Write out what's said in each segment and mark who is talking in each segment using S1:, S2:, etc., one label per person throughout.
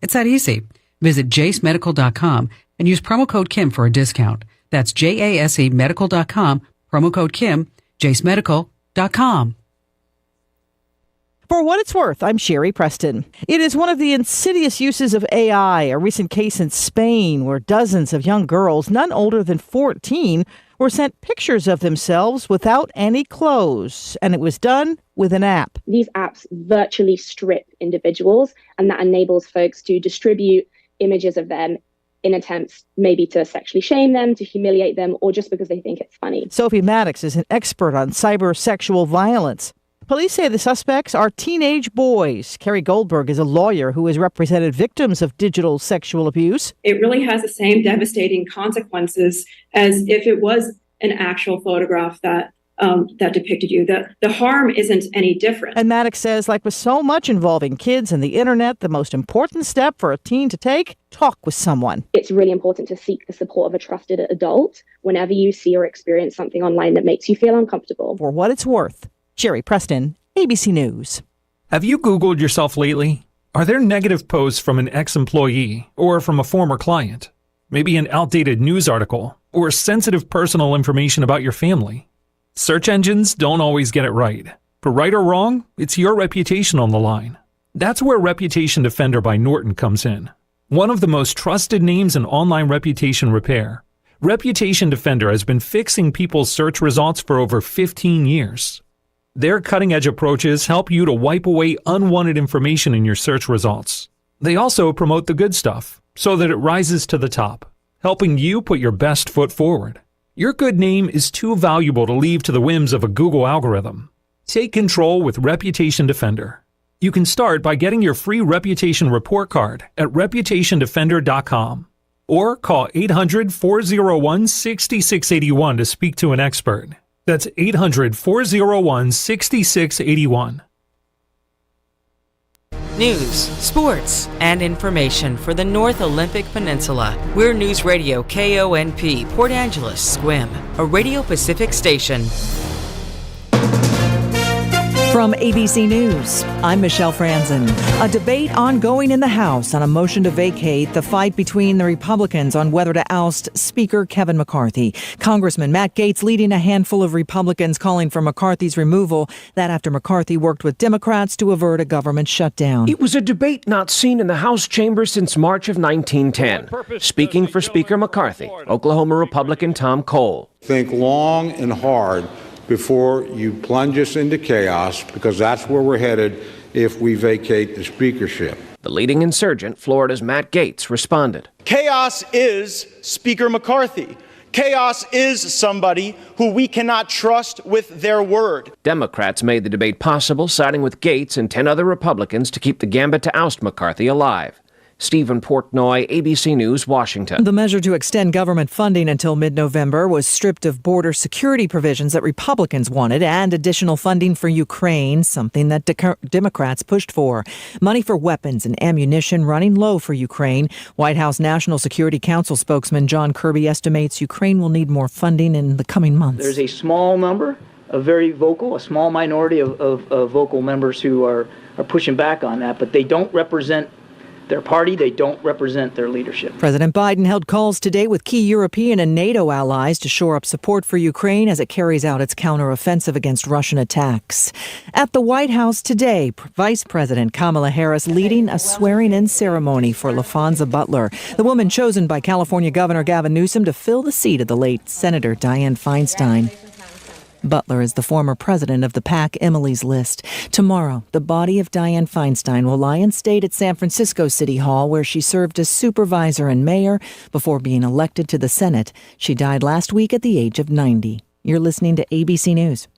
S1: It's that easy. Visit JaceMedical.com and use promo code Kim for a discount. That's JaseMedical.com, promo code Kim, JaceMedical.com.
S2: For what it's worth, I'm Sherry Preston. It is one of the insidious uses of AI, a recent case in Spain where dozens of young girls, none older than 14, were sent pictures of themselves without any clothes. And it was done with an app.
S3: These apps virtually strip individuals, and that enables folks to distribute images of them in attempts maybe to sexually shame them, to humiliate them, or just because they think it's funny.
S2: Sophie Maddox is an expert on cyber-sexual violence. Police say the suspects are teenage boys. Carrie Goldberg is a lawyer who has represented victims of digital sexual abuse.
S4: It really has the same devastating consequences as if it was an actual photograph that depicted you. The harm isn't any different.
S2: And Maddox says, like with so much involving kids and the internet, the most important step for a teen to take, talk with someone.
S3: It's really important to seek the support of a trusted adult whenever you see or experience something online that makes you feel uncomfortable.
S2: For what it's worth, Sherry Preston, ABC News.
S5: Have you Googled yourself lately? Are there negative posts from an ex-employee or from a former client? Maybe an outdated news article or sensitive personal information about your family? Search engines don't always get it right. But right or wrong, it's your reputation on the line. That's where Reputation Defender by Norton comes in. One of the most trusted names in online reputation repair, Reputation Defender has been fixing people's search results for over 15 years. Their cutting-edge approaches help you to wipe away unwanted information in your search results. They also promote the good stuff so that it rises to the top, helping you put your best foot forward. Your good name is too valuable to leave to the whims of a Google algorithm. Take control with Reputation Defender. You can start by getting your free reputation report card at reputationdefender.com or call 800-401-6681 to speak to an expert. That's 800-401-6681.
S6: News, sports, and information for the North Olympic Peninsula. We're News Radio KONP, Port Angeles, Squim, a Radio Pacific station.
S2: From ABC News, I'm Michelle Franzen. A debate ongoing in the House on a motion to vacate the fight between the Republicans on whether to oust Speaker Kevin McCarthy. Congressman Matt Gaetz leading a handful of Republicans calling for McCarthy's removal. That after McCarthy worked with Democrats to avert a government shutdown.
S7: It was a debate not seen in the House chamber since March of 1910. Speaking for Speaker McCarthy, Oklahoma Republican Tom Cole.
S8: Think long and hard before you plunge us into chaos, because that's where we're headed if we vacate the speakership.
S7: The leading insurgent, Florida's Matt Gaetz, responded.
S9: Chaos is Speaker McCarthy. Chaos is somebody who we cannot trust with their word.
S7: Democrats made the debate possible, siding with Gaetz and 10 other Republicans to keep the gambit to oust McCarthy alive. Stephen Portnoy, ABC News, Washington. The measure to extend government funding until mid-November was stripped of border security provisions that Republicans wanted and additional funding for Ukraine, something that Democrats pushed for. Money for weapons and ammunition running low for Ukraine. White House National Security Council spokesman John Kirby estimates Ukraine will need more funding in the coming months.
S10: There's a small number of very vocal, a small minority of vocal members who are pushing back on that, but they don't represent their party. They don't represent their leadership.
S2: President Biden held calls today with key European and NATO allies to shore up support for Ukraine as it carries out its counteroffensive against Russian attacks. At the White House today, Vice President Kamala Harris leading a swearing-in ceremony for LaFonza Butler, the woman chosen by California Governor Gavin Newsom to fill the seat of the late Senator Dianne Feinstein. Butler is the former president of the PAC Emily's List. Tomorrow, the body of Dianne Feinstein will lie in state at San Francisco City Hall, where she served as supervisor and mayor before being elected to the Senate. She died last week at the age of 90. You're listening to ABC News.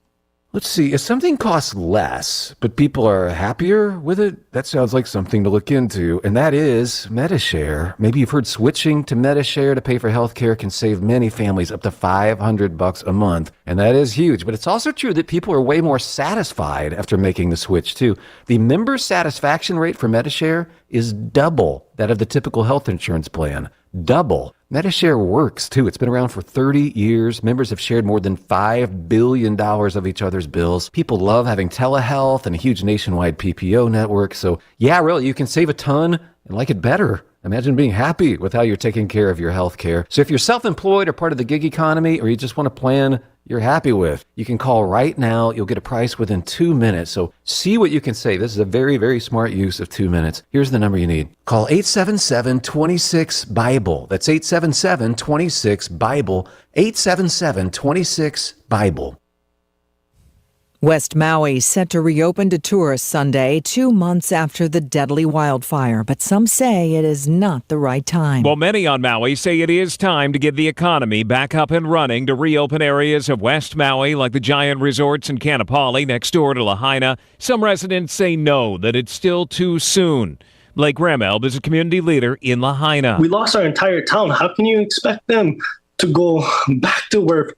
S11: Let's see, if something costs less, but people are happier with it, that sounds like something to look into, and that is MediShare. Maybe you've heard switching to MediShare to pay for healthcare can save many families up to $500 a month, and that is huge. But it's also true that people are way more satisfied after making the switch, too. The member satisfaction rate for MediShare is double that of the typical health insurance plan. double. MediShare works, too. It's been around for 30 years. Members have shared more than $5 billion of each other's bills. People love having telehealth and a huge nationwide PPO network. So, yeah, really, you can save a ton and like it better. Imagine being happy with how you're taking care of your health care. So if you're self-employed or part of the gig economy, or you just want a plan you're happy with, you can call right now. You'll get a price within 2 minutes. So see what you can save. This is a very, very smart use of 2 minutes. Here's the number you need. Call 877-26-BIBLE. That's 877-26-BIBLE. 877-26-BIBLE.
S2: West Maui set to reopen to tourists Sunday, 2 months after the deadly wildfire, but some say it is not the right time.
S12: Well, many on Maui say it is time to get the economy back up and running to reopen areas of West Maui like the giant resorts in Kaanapali next door to Lahaina. Some residents say no, that it's still too soon. Blake Rameld is a community leader in Lahaina.
S13: We lost our entire town. How can you expect them to go back to work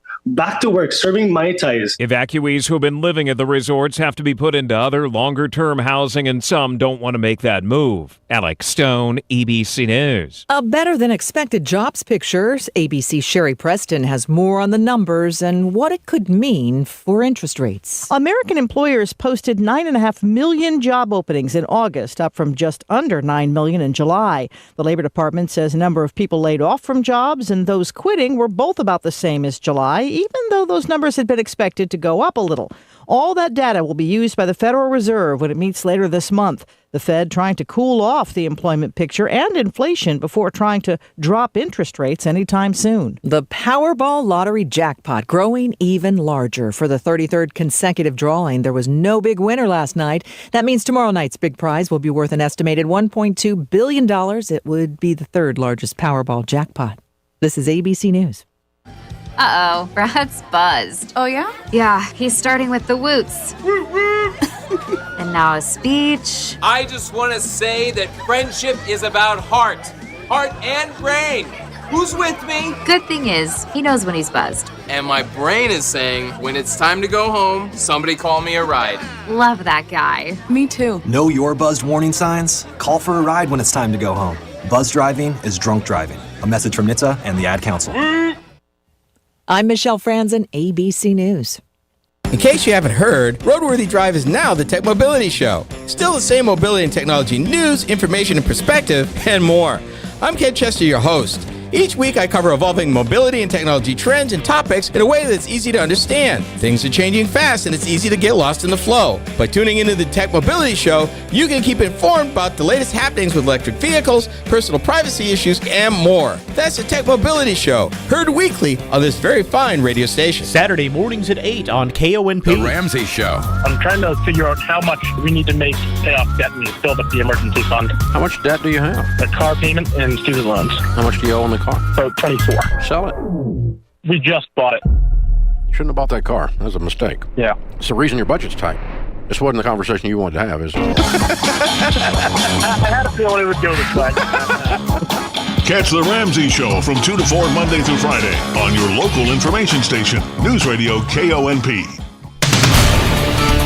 S13: serving Mai Tais?
S12: Evacuees who have been living at the resorts have to be put into other longer-term housing, and some don't want to make that move. Alex Stone, ABC News.
S2: A better-than-expected jobs picture. ABC's Sherry Preston has more on the numbers and what it could mean for interest rates.
S14: American employers posted 9.5 million job openings in August, up from just under 9 million in July. The Labor Department says the number of people laid off from jobs and those quitting were both about the same as July, even though those numbers had been expected to go up a little. All that data will be used by the Federal Reserve when it meets later this month. The Fed trying to cool off the employment picture and inflation before trying to drop interest rates anytime soon.
S2: The Powerball lottery jackpot growing even larger. For the 33rd consecutive drawing, there was no big winner last night. That means tomorrow night's big prize will be worth an estimated $1.2 billion. It would be the third largest Powerball jackpot. This is ABC News.
S15: Uh-oh, Brad's buzzed.
S16: Oh, yeah?
S15: Yeah, he's starting with the woots. And now a speech.
S17: I just want to say that friendship is about heart and brain. Who's with me?
S15: Good thing is, he knows when he's buzzed.
S17: And my brain is saying, when it's time to go home, somebody call me a ride.
S15: Love that guy.
S16: Me too.
S18: Know your buzzed warning signs? Call for a ride when it's time to go home. Buzz driving is drunk driving. A message from NHTSA and the Ad Council.
S2: I'm Michelle Franzen, ABC News.
S19: In case you haven't heard, Roadworthy Drive is now the Tech Mobility Show. Still the same mobility and technology news, information and perspective, and more. I'm Ken Chester, your host. Each week I cover evolving mobility and technology trends and topics in a way that's easy to understand. Things are changing fast and it's easy to get lost in the flow. By tuning into the Tech Mobility Show, you can keep informed about the latest happenings with electric vehicles, personal privacy issues, and more. That's the Tech Mobility Show, heard weekly on this very fine radio station.
S20: Saturday mornings at 8 on KONP.
S21: The Ramsey Show.
S22: I'm trying to figure out how much we need to make to pay off debt and build up the emergency fund.
S21: How much debt do you have?
S22: The car payment and student loans.
S21: How much do you owe on the car?
S22: About 24.
S21: Sell it.
S22: We just bought it.
S21: You shouldn't have bought that car. That was a mistake.
S22: Yeah.
S21: It's the reason your budget's tight. This wasn't the conversation you wanted to have, is it?
S22: I had a feeling it would go this way.
S23: Catch The Ramsey Show from 2 to 4 Monday through Friday on your local information station, Newsradio KONP.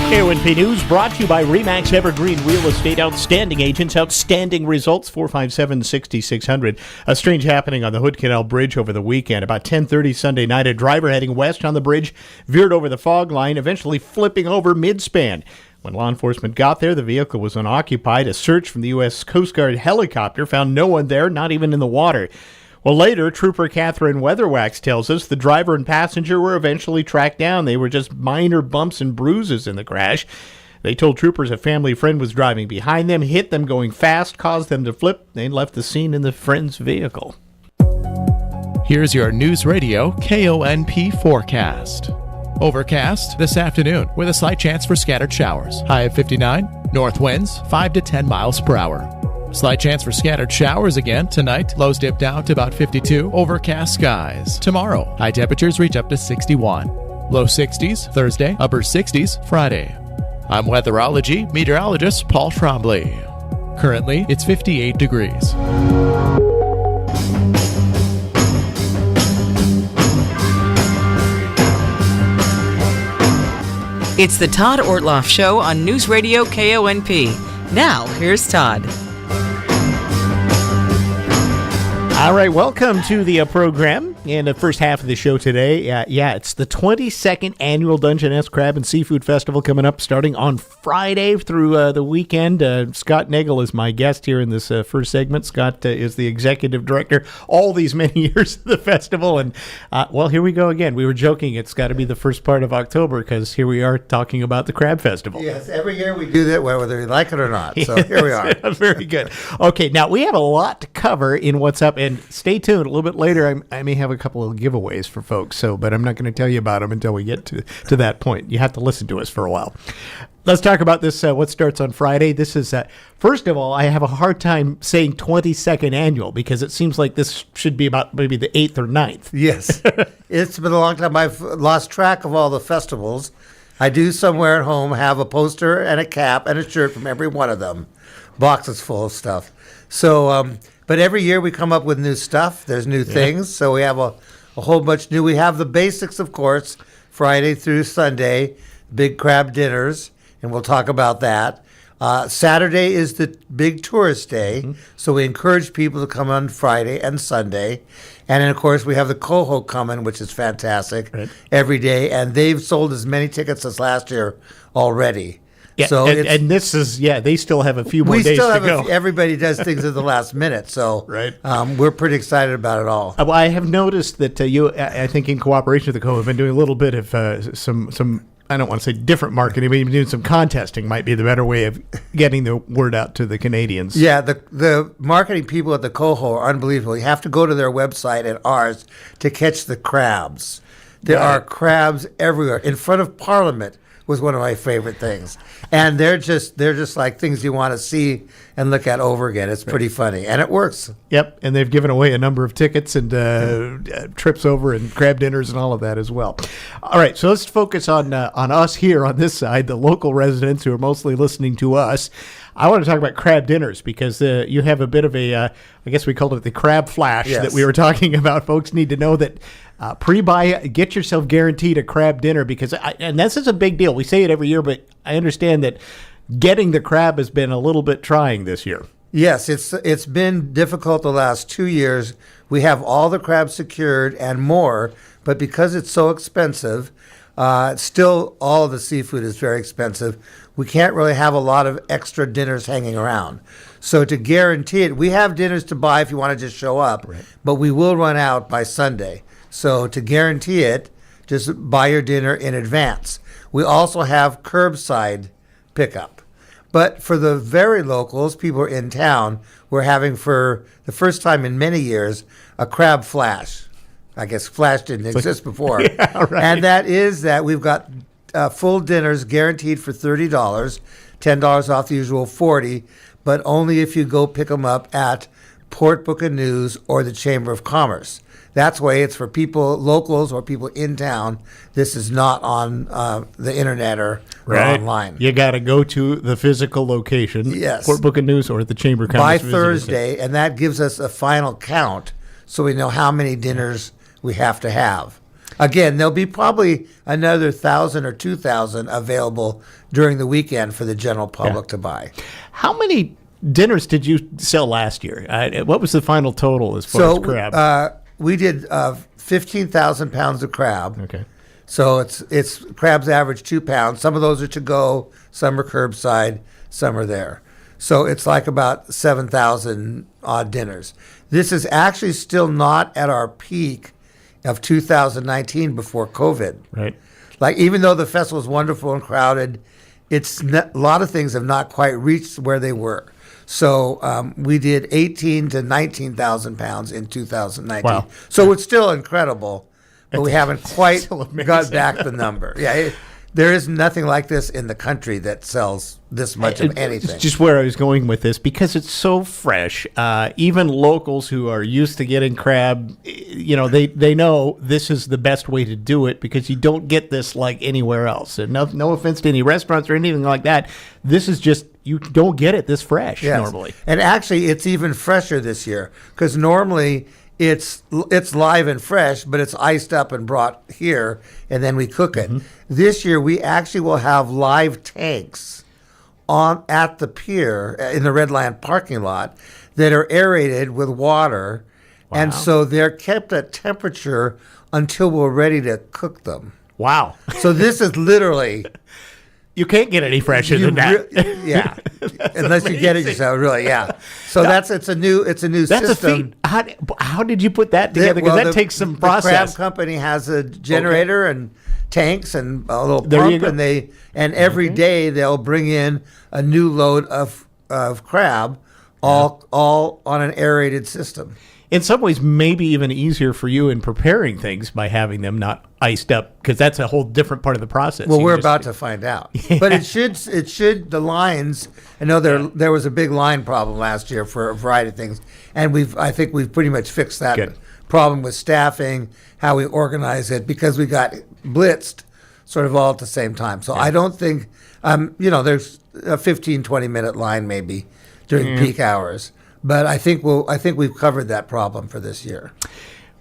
S20: KONP News brought to you by RE/MAX Evergreen Real Estate. Outstanding agents, outstanding results. 457-6600. A strange happening on the Hood Canal Bridge over the weekend. About 10:30 Sunday night, a driver heading west on the bridge veered over the fog line, eventually flipping over mid-span. When law enforcement got there, the vehicle was unoccupied. A search from the U.S. Coast Guard helicopter found no one there, not even in the water. Well, later, Trooper Catherine Weatherwax tells us the driver and passenger were eventually tracked down. They were just minor bumps and bruises in the crash. They told troopers a family friend was driving behind them, hit them going fast, caused them to flip. They left the scene in the friend's vehicle.
S24: Here's your News Radio KONP forecast. Overcast this afternoon with a slight chance for scattered showers. High of 59, north winds 5 to 10 miles per hour. Slight chance for scattered showers again tonight. Lows dip down to about 52. Overcast skies. Tomorrow, high temperatures reach up to 61. Low 60s Thursday, upper 60s Friday. I'm weatherology meteorologist Paul Trombley. Currently, it's 58 degrees.
S6: It's the Todd Ortloff Show on News Radio KONP. Now, here's Todd.
S20: All right, welcome to the program. In the first half of the show today, it's the 22nd annual Dungeness Crab and Seafood Festival coming up starting on Friday through the weekend. Scott Nagel is my guest here in this first segment. Scott is the executive director all these many years of the festival. And, well, here we go again. We were joking it's got to be the first part of October because here we are talking about the Crab Festival.
S1: Yes, every year we do that, whether we like it or not. So here we are.
S20: Very good. Okay, now we have a lot to cover in What's Up, and stay tuned. A little bit later, I may have a couple of giveaways for folks, but I'm not going to tell you about them until we get to that point. You have to listen to us for a while. Let's talk about this, what starts on Friday. This is, first of all, I have a hard time saying 22nd annual because it seems like this should be about maybe the 8th or 9th.
S1: Yes. It's been a long time. I've lost track of all the festivals. I do somewhere at home have a poster and a cap and a shirt from every one of them. Boxes full of stuff. So, but every year we come up with new stuff. There's new things. So we have a whole bunch new. We have the basics, of course, Friday through Sunday, big crab dinners, and we'll talk about that. Saturday is the big tourist day, so we encourage people to come on Friday and Sunday. And then, of course, we have the coho coming, which is fantastic, every day. And they've sold as many tickets as last year already.
S20: Yeah, so and this is, they still have a few more days to go.
S1: Everybody does things at the last minute, so we're pretty excited about it all.
S20: Well, I have noticed that you, I think in cooperation with the Co, have been doing a little bit of some I don't want to say different marketing, but even doing some contesting might be the better way of getting the word out to the Canadians.
S1: Yeah, the marketing people at the Coho are unbelievable. You have to go to their website and ours to catch the crabs. There are crabs everywhere. In front of Parliament was one of my favorite things. And they're just like things you want to see and look at over again. It's pretty funny, and it works.
S20: Yep, and they've given away a number of tickets and trips over and crab dinners and all of that as well. All right, so let's focus on us here on this side, the local residents who are mostly listening to us. I want to talk about crab dinners because you have a bit of a, I guess we called it the crab flash that we were talking about. Folks need to know that pre-buy, get yourself guaranteed a crab dinner because, and this is a big deal. We say it every year, but I understand that getting the crab has been a little bit trying this year.
S1: Yes, it's been difficult the last 2 years. We have all the crabs secured and more, but because it's so expensive, still all of the seafood is very expensive. We can't really have a lot of extra dinners hanging around. So to guarantee it, we have dinners to buy if you want to just show up, but we will run out by Sunday. So to guarantee it, just buy your dinner in advance. We also have curbside pickup. But for the very locals, people are in town, we're having for the first time in many years a crab flash. I guess flash didn't exist before. And that is that we've got full dinners guaranteed for $30, $10 off the usual $40, but only if you go pick them up at Port Book and News or the Chamber of Commerce. That's why it's for people, locals or people in town. This is not on the internet or online.
S20: You got to go to the physical location, Port Book and News or the Chamber of Commerce.
S1: By Thursday, and that gives us a final count so we know how many dinners we have to have. Again, there'll be probably another 1,000 or 2,000 available during the weekend for the general public to buy.
S20: How many dinners did you sell last year? What was the final total as far as crab?
S1: We did 15,000 pounds of crab.
S20: Okay.
S1: So it's crabs average 2 pounds. Some of those are to go, some are curbside, some are there. So it's like about 7,000 odd dinners. This is actually still not at our peak of 2019 before COVID.
S20: Right.
S1: Like even though the festival is wonderful and crowded, a lot of things have not quite reached where they were. So we did 18 to 19,000 pounds in 2019.
S20: Wow.
S1: So it's still incredible, but we haven't quite got back the number. Yeah, there is nothing like this in the country that sells this much of anything.
S20: It's just where I was going with this because it's so fresh. Even locals who are used to getting crab, they know this is the best way to do it because you don't get this like anywhere else. And no offense to any restaurants or anything like that. This is just, you don't get it this fresh normally.
S1: And actually, it's even fresher this year because normally it's live and fresh, but it's iced up and brought here, and then we cook it. This year, we actually will have live tanks at the pier in the Redland parking lot that are aerated with water, And so they're kept at temperature until we're ready to cook them.
S20: Wow.
S1: So this is literally...
S20: You can't get any fresher than that.
S1: Yeah. Unless you get it yourself, really, yeah. So it's a new system.
S20: How did you put that together? Because that takes some process.
S1: The crab company has a generator and tanks and a little pump, and every day they'll bring in a new load of crab, all on an aerated system.
S20: In some ways, maybe even easier for you in preparing things by having them not iced up, because that's a whole different part of the process.
S1: Well, we're about to find out. Yeah. But it should the lines. I know there was a big line problem last year for a variety of things, and I think we've pretty much fixed that problem with staffing, how we organize it, because we got blitzed sort of all at the same time. So I don't think there's a 15-20 minute line maybe during peak hours. But I think we've covered that problem for this year.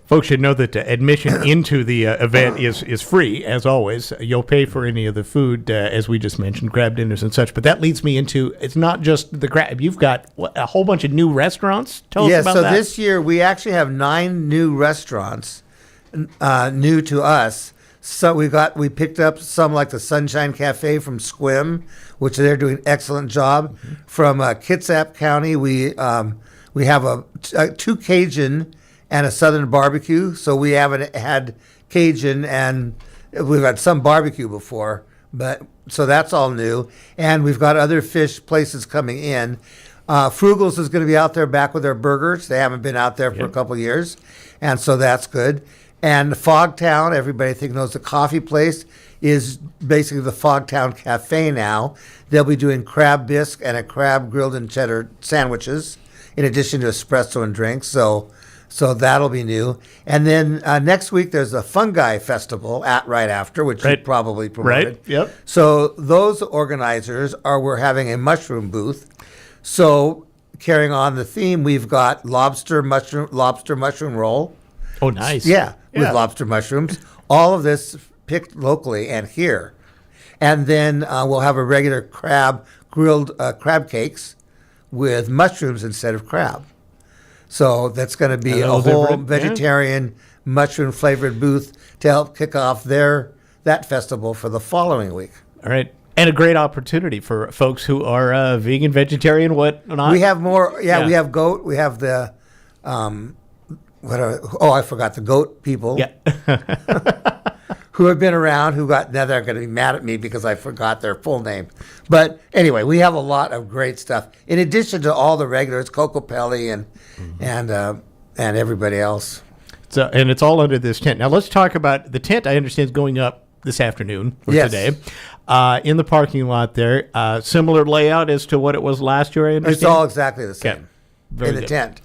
S20: Folks should know that admission into the event is free, as always. You'll pay for any of the food, as we just mentioned, crab dinners and such. But that leads me into, it's not just the crab. You've got a whole bunch of new restaurants. Tell us about that.
S1: Yeah, so this year we actually have 9 new restaurants, new to us. So we picked up some like the Sunshine Cafe from Squim, which they're doing an excellent job. Mm-hmm. From Kitsap County, we have 2 Cajun and a Southern barbecue. So we haven't had Cajun, and we've had some barbecue before, so that's all new. And we've got other fish places coming in. Frugals is going to be out there back with their burgers. They haven't been out there for a couple of years, and so that's good. And Fogtown, everybody I think knows the coffee place, is basically the Fogtown Cafe now. They'll be doing crab bisque and a crab grilled and cheddar sandwiches, in addition to espresso and drinks. So that'll be new. And then next week there's a fungi festival right after, which you probably promoted.
S20: Right. Yep.
S1: So those organizers we're having a mushroom booth. So carrying on the theme, we've got lobster mushroom roll.
S20: Oh, nice.
S1: Yeah, with lobster mushrooms. All of this picked locally and here. And then we'll have a regular grilled crab cakes with mushrooms instead of crab. So that's going to be a whole vegetarian mushroom-flavored booth to help kick off that festival for the following week.
S20: All right. And a great opportunity for folks who are vegan, vegetarian, whatnot.
S1: We have more. Yeah, we have goat. We have the... I forgot the goat people.
S20: Yeah.
S1: Who have been around, now they're going to be mad at me because I forgot their full name. But anyway, we have a lot of great stuff. In addition to all the regulars, Coco Pelli and everybody else.
S20: So, and it's all under this tent. Now let's talk about the tent. I understand is going up this afternoon or today. In the parking lot there. Similar layout as to what it was last year, I understand?
S1: It's all exactly the same in the tent.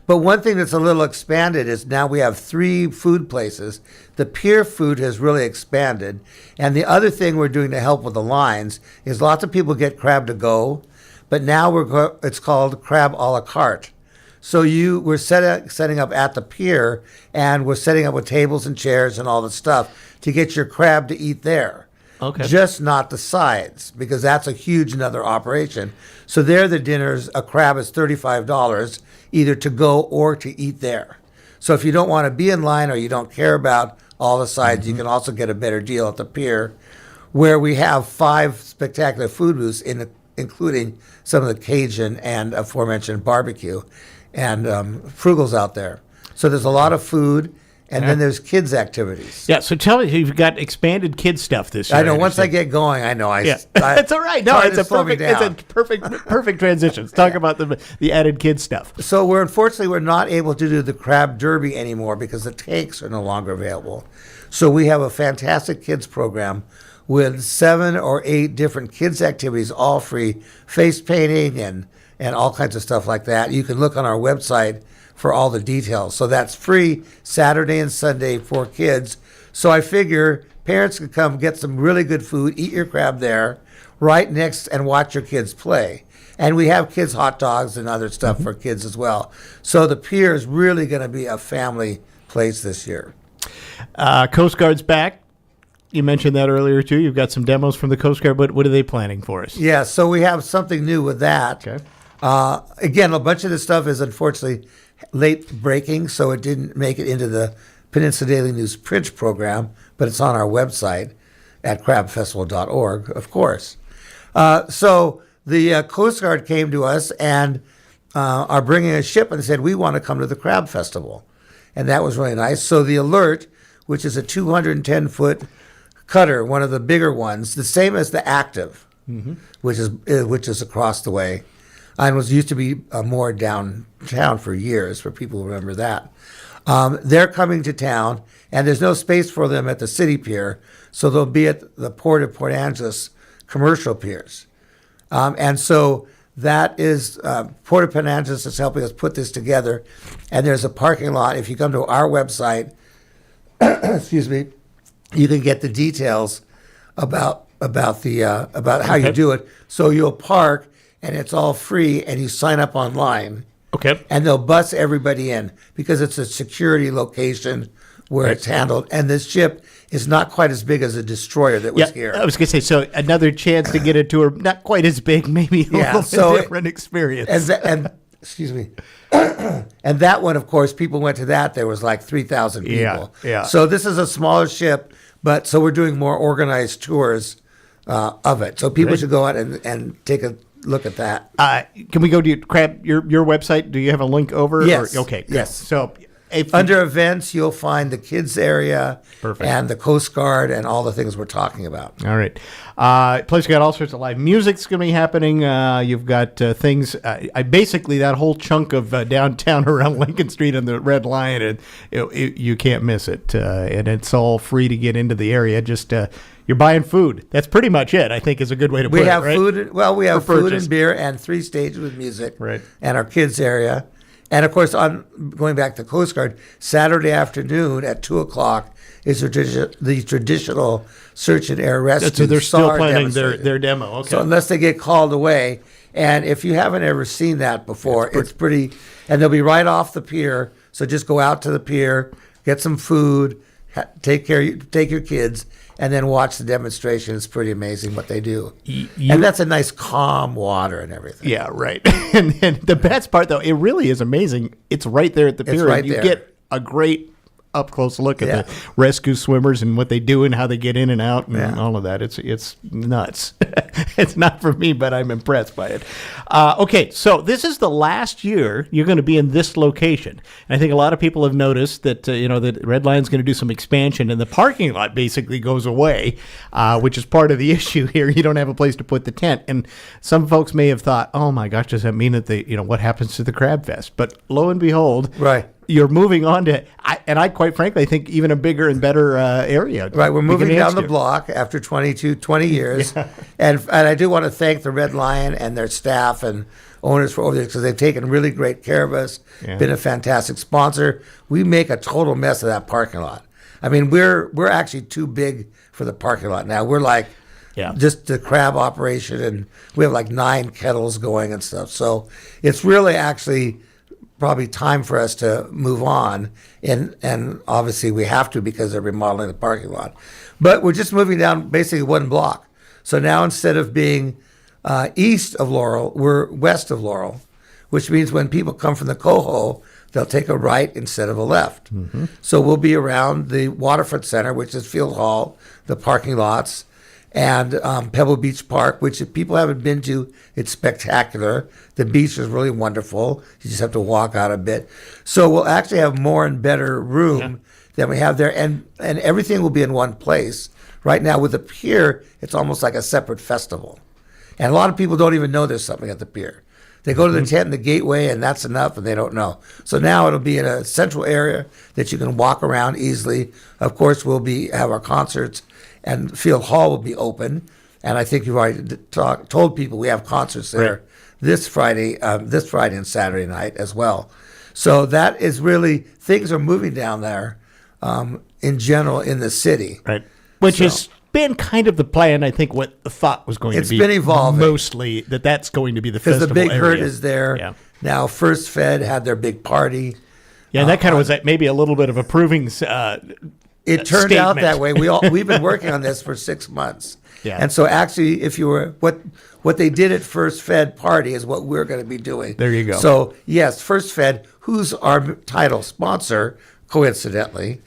S1: But one thing that's a little expanded is now we have 3 food places. The pier food has really expanded. And the other thing we're doing to help with the lines is lots of people get crab to go, but now it's called crab a la carte. So we're setting up at the pier, and we're setting up with tables and chairs and all the stuff to get your crab to eat there.
S20: Okay.
S1: Just not the sides, because that's a huge another operation. So there the dinners, a crab is $35, either to go or to eat there. So if you don't want to be in line or you don't care about all the sides, you can also get a better deal at the pier, where we have 5 spectacular food booths, including some of the Cajun and aforementioned barbecue, and Frugals out there. So there's a lot of food. And then there's kids' activities.
S20: Yeah, so tell me, you've got expanded kids' stuff this year.
S1: I know. Once I get going, I know.
S20: It's all right. No, it's a perfect transition. Let's talk about the added kids' stuff.
S1: So unfortunately we're not able to do the crab derby anymore because the tanks are no longer available. So we have a fantastic kids program with 7 or 8 different kids' activities, all free, face painting and all kinds of stuff like that. You can look on our website for all the details. So that's free Saturday and Sunday for kids. So I figure parents can come get some really good food, eat your crab there, right next, and watch your kids play. And we have kids' hot dogs and other stuff for kids as well. So the pier is really going to be a family place this year.
S20: Coast Guard's back. You mentioned that earlier, too. You've got some demos from the Coast Guard. What are they planning for us?
S1: Yeah, so we have something new with that.
S20: Okay.
S1: Again, a bunch of this stuff is unfortunately late breaking, so it didn't make it into the Peninsula Daily News print program, but it's on our website at crabfestival.org, of course. So the Coast Guard came to us and are bringing a ship and said, we want to come to the Crab Festival. And that was really nice. So the Alert, which is a 210-foot cutter, one of the bigger ones, the same as the Active, which is across the way, and was used to be moored downtown for years, for people who remember that. They're coming to town, and there's no space for them at the city pier, so they'll be at the Port of Port Angeles commercial piers. And so that is, Port of Port Angeles is helping us put this together, and there's a parking lot. If you come to our website, excuse me, you can get the details about how you do it. So you'll park, and it's all free, and you sign up online.
S20: Okay.
S1: And they'll bus everybody in because it's a security location where it's handled. And this ship is not quite as big as a destroyer that was here.
S20: I was going to say, so another chance to get a tour, not quite as big, maybe a little bit different experience.
S1: And excuse me. And that one, of course, people went to that. There was like 3,000 people.
S20: Yeah.
S1: So this is a smaller ship, but so we're doing more organized tours of it. So people should go out and take a look at that.
S20: Can we go to your website? Do you have a link over?
S1: Yes.
S20: Okay. Good.
S1: Yes.
S20: So
S1: under events, you'll find the kids area
S20: Perfect.
S1: And the Coast Guard and all the things we're talking about.
S20: All right. Plus, you got all sorts of live music's going to be happening. You've got things. Basically, that whole chunk of downtown around Lincoln Street and the Red Lion, and you can't miss it. And it's all free to get into the area. Just you're buying food. That's pretty much it, I think, is a good way to put it.
S1: We have
S20: right?
S1: food. Well, we have food and beer and 3 stages with music.
S20: Right.
S1: And our kids area. And of course, going back to Coast Guard, Saturday afternoon at 2:00 is the traditional search and air rescue.
S20: So they're still
S1: SAR
S20: planning their demo. Okay.
S1: So unless they get called away, and if you haven't ever seen that before, it's pretty. And they'll be right off the pier. So just go out to the pier, get some food, take your kids, and then watch the demonstration. It's pretty amazing what they do. And that's a nice calm water and everything.
S20: Yeah, right. and the best part, though, it really is amazing. It's right there at the pier.
S1: It's right
S20: you
S1: there.
S20: get a great up-close look at the rescue swimmers and what they do and how they get in and out and all of that. It's nuts. It's not for me, but I'm impressed by it. Okay, so this is the last year you're going to be in this location. And I think a lot of people have noticed that, that Red Lion's going to do some expansion and the parking lot basically goes away, which is part of the issue here. You don't have a place to put the tent. And some folks may have thought, oh my gosh, does that mean that what happens to the Crab Fest? But lo and behold,
S1: right.
S20: You're moving on to, I quite frankly think even a bigger and better area.
S1: Right, we're moving down the block after 20 years.
S20: Yeah.
S1: And I do want to thank the Red Lion and their staff and owners for over there because they've taken really great care of us, been a fantastic sponsor. We make a total mess of that parking lot. I mean, we're actually too big for the parking lot now. We're like just the crab operation, and we have like 9 kettles going and stuff. So it's really actually probably time for us to move on, and obviously we have to because they're remodeling the parking lot. But we're just moving down basically 1 block. So now instead of being east of Laurel, we're west of Laurel, which means when people come from the Coho, they'll take a right instead of a left.
S20: Mm-hmm.
S1: So we'll be around the Waterfront Center, which is Field Hall, the parking lots, and Pebble Beach Park, which if people haven't been to, it's spectacular. The beach is really wonderful. You just have to walk out a bit. So we'll actually have more and better room than we have there, and everything will be in one place. Right now with the pier, it's almost like a separate festival. And a lot of people don't even know there's something at the pier. They go to the tent in the gateway, and that's enough, and they don't know. So now it'll be in a central area that you can walk around easily. Of course, we'll have our concerts, and Field Hall will be open. And I think you've already told people we have concerts there this Friday and Saturday night as well. So that is really, things are moving down there in general in the city.
S20: Right. Which has been kind of the plan, I think, what the thought was going to be.
S1: It's been evolving.
S20: Mostly that's going to be the festival
S1: because the Big
S20: area.
S1: Herd is there.
S20: Yeah.
S1: Now First Fed had their big party.
S20: Yeah, and that kind of was maybe a little bit of a proving
S1: it turned out that way. We've been working on this for 6 months.
S20: Yeah.
S1: And so actually, if you were, what they did at First Fed Party is what we're going to be doing.
S20: There you go.
S1: So yes, First Fed, who's our title sponsor, coincidentally,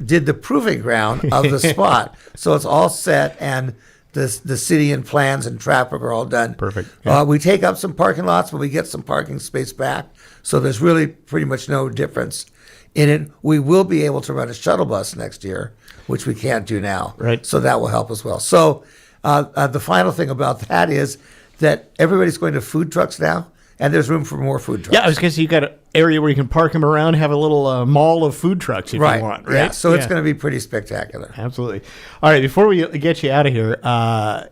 S1: did the proving ground of the spot. So it's all set, and the city and plans and traffic are all done.
S20: Perfect. Yeah.
S1: We take up some parking lots, but we get some parking space back. So there's really pretty much no difference in it. We will be able to run a shuttle bus next year, which we can't do now.
S20: Right.
S1: So that will help as well. So the final thing about that is that everybody's going to food trucks now, and there's room for more food trucks.
S20: Yeah, I was going to say you got an area where you can park them around, have a little mall of food trucks if you want, right?
S1: Yeah, so it's going to be pretty spectacular.
S20: Absolutely. All right, before we get you out of here,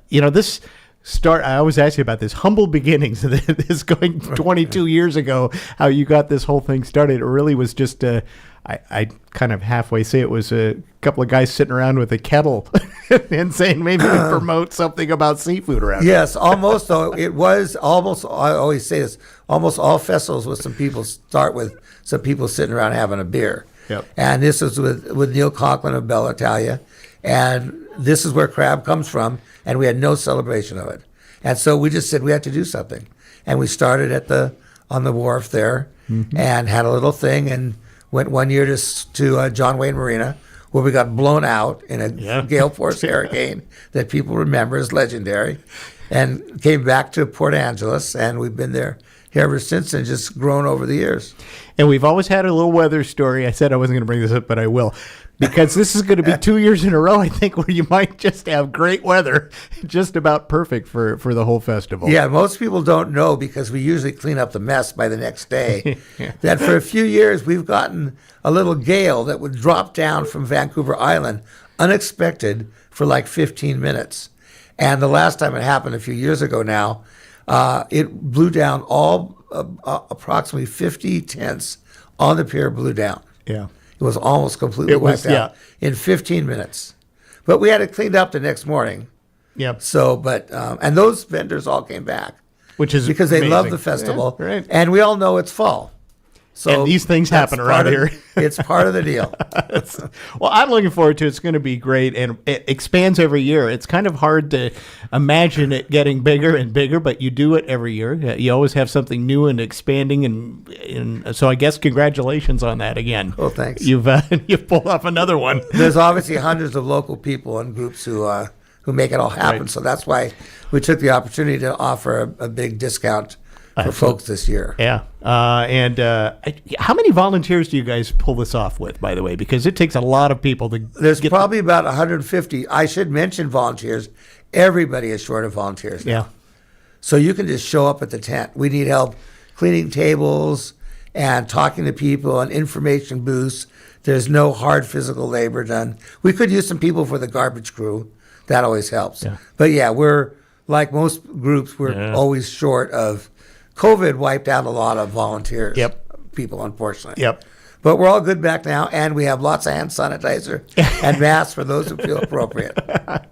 S20: this start, I always ask you about this, humble beginnings, this going 22 years ago, how you got this whole thing started. It really was just, I kind of halfway say it was a couple of guys sitting around with a kettle and saying maybe we promote something about seafood around here.
S1: Yes, almost, though. It was almost, I always say this, almost all festivals with some people start with some people sitting around having a beer.
S20: Yep.
S1: And this is with Neil Conklin of Bella Italia. And this is where crab comes from, and we had no celebration of it. And so we just said we had to do something. And we started on the wharf there and had a little thing, and went one year to John Wayne Marina, where we got blown out in a gale force hurricane that people remember as legendary, and came back to Port Angeles, and we've been there ever since and just grown over the years.
S20: And we've always had a little weather story. I said I wasn't going to bring this up, but I will. Because this is going to be 2 years in a row, I think, where you might just have great weather, just about perfect for the whole festival.
S1: Yeah, most people don't know, because we usually clean up the mess by the next day, that for a few years we've gotten a little gale that would drop down from Vancouver Island, unexpected, for like 15 minutes. And the last time it happened a few years ago now, it blew down all approximately 50 tents on the pier, blew down.
S20: Yeah.
S1: It was almost completely wiped out in 15 minutes. But we had it cleaned up the next morning.
S20: Yep.
S1: So, and those vendors all came back.
S20: Which is
S1: because they
S20: amazing.
S1: love the festival.
S20: Yeah, right.
S1: And we all know it's fall. So
S20: and these things happen around here.
S1: It's part of the deal.
S20: Well, I'm looking forward to it. It's going to be great, and it expands every year. It's kind of hard to imagine it getting bigger and bigger, but you do it every year. You always have something new and expanding, and so I guess congratulations on that again.
S1: Oh, thanks.
S20: You've pulled off another one.
S1: There's obviously hundreds of local people and groups who make it all happen.
S20: Right.
S1: So that's why we took the opportunity to offer a big discount for folks this year.
S20: Yeah. And how many volunteers do you guys pull this off with, by the way? Because it takes a lot of people to
S1: There's probably about 150. I should mention volunteers. Everybody is short of volunteers now.
S20: Yeah.
S1: So you can just show up at the tent. We need help cleaning tables and talking to people and information booths. There's no hard physical labor done. We could use some people for the garbage crew. That always helps.
S20: Yeah.
S1: But yeah, we're like most groups, we're always short of. COVID wiped out a lot of volunteers. People, unfortunately. But we're all good back now, and we have lots of hand sanitizer and masks for those who feel appropriate.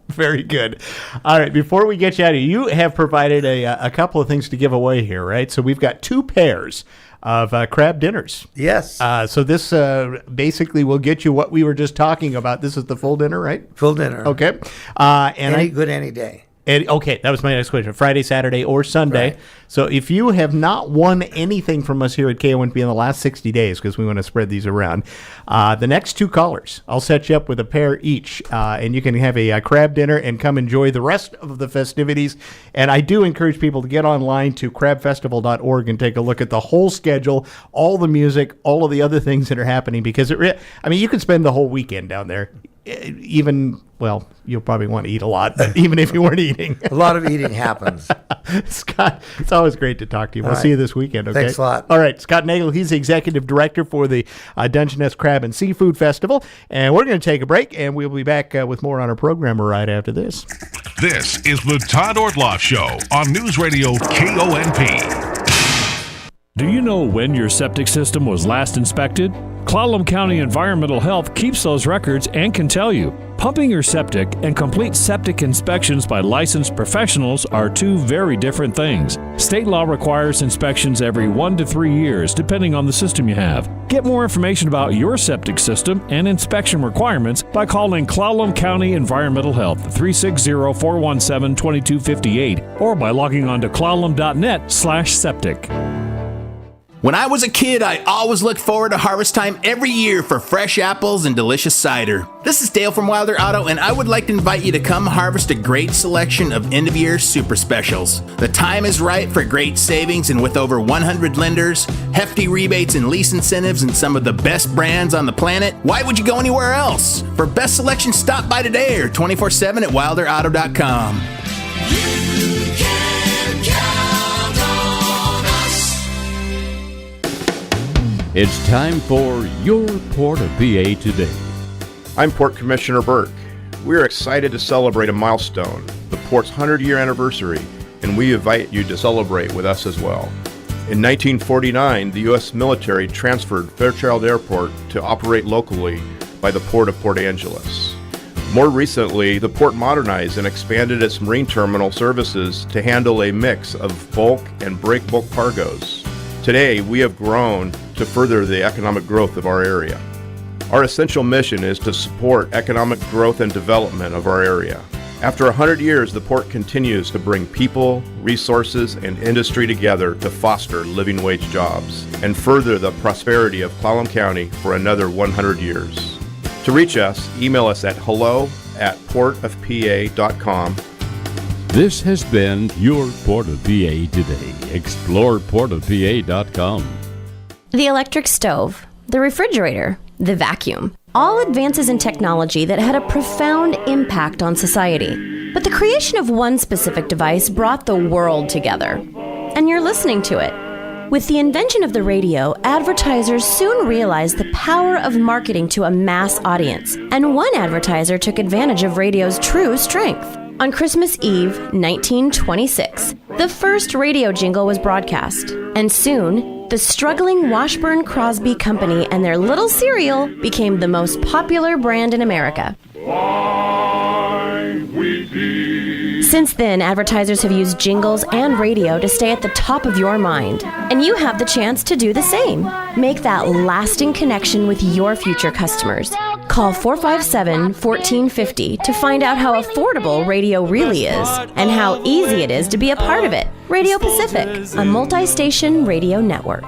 S20: Very good. All right, before we get you out of here, you have provided a couple of things to give away here, right? So we've got 2 pairs of crab dinners.
S1: Yes.
S20: So this basically will get you what we were just talking about. This is the full dinner, right?
S1: Full dinner.
S20: Okay. And
S1: good any day.
S20: Okay, that was my next question. Friday, Saturday, or Sunday.
S1: Right.
S20: So if you have not won anything from us here at KONP in the last 60 days, because we want to spread these around, the next 2 callers, I'll set you up with a pair each, and you can have a crab dinner and come enjoy the rest of the festivities. And I do encourage people to get online to crabfestival.org and take a look at the whole schedule, all the music, all of the other things that are happening, because you can spend the whole weekend down there. Well, you'll probably want to eat a lot, but even if you weren't eating.
S1: A lot of eating happens.
S20: Scott, it's always great to talk to you. We'll see you this weekend, okay?
S1: Thanks a lot.
S20: All right, Scott Nagel, he's the executive director for the Dungeness Crab and Seafood Festival, and we're going to take a break, and we'll be back with more on our program right after this.
S23: This is the Todd Ortloff Show on News Radio KONP.
S3: Do you know when your septic system was last inspected? Clallam County Environmental Health keeps those records and can tell you. Pumping your septic and complete septic inspections by licensed professionals are two very different things. State law requires inspections every 1 to 3 years, depending on the system you have. Get more information about your septic system and inspection requirements by calling Clallam County Environmental Health 360-417-2258 or by logging on to clallam.net/septic.
S19: When I was a kid, I always looked forward to harvest time every year for fresh apples and delicious cider. This is Dale from Wilder Auto, and I would like to invite you to come harvest a great selection of end-of-year super specials. The time is right for great savings, and with over 100 lenders, hefty rebates and lease incentives, and some of the best brands on the planet, why would you go anywhere else? For best selection, stop by today or 24/7 at wilderauto.com.
S4: It's time for your Port of PA Today.
S5: I'm Port Commissioner Burke. We're excited to celebrate a milestone, the Port's 100-year anniversary, and we invite you to celebrate with us as well. In 1949, the U.S. military transferred Fairchild Airport to operate locally by the Port of Port Angeles. More recently, the port modernized and expanded its marine terminal services to handle a mix of bulk and break bulk cargoes. Today, we have grown to further the economic growth of our area. Our essential mission is to support economic growth and development of our area. After 100 years, the port continues to bring people, resources, and industry together to foster living wage jobs and further the prosperity of Clallam County for another 100 years. To reach us, email us at hello@portofpa.com.
S4: This has been your Port of PA Today. Explore portofpa.com.
S8: The electric stove, the refrigerator, the vacuum. All advances in technology that had a profound impact on society. But the creation of one specific device brought the world together. And you're listening to it. With the invention of the radio, advertisers soon realized the power of marketing to a mass audience. And one advertiser took advantage of radio's true strength. On Christmas Eve, 1926, the first radio jingle was broadcast. And soon, the struggling Washburn Crosby Company and their little cereal became the most popular brand in America. Since then, advertisers have used jingles and radio to stay at the top of your mind. And you have the chance to do the same. Make that lasting connection with your future customers. Call 457-1450 to find out how affordable radio really is and how easy it is to be a part of it. Radio Pacific, a multi-station radio network.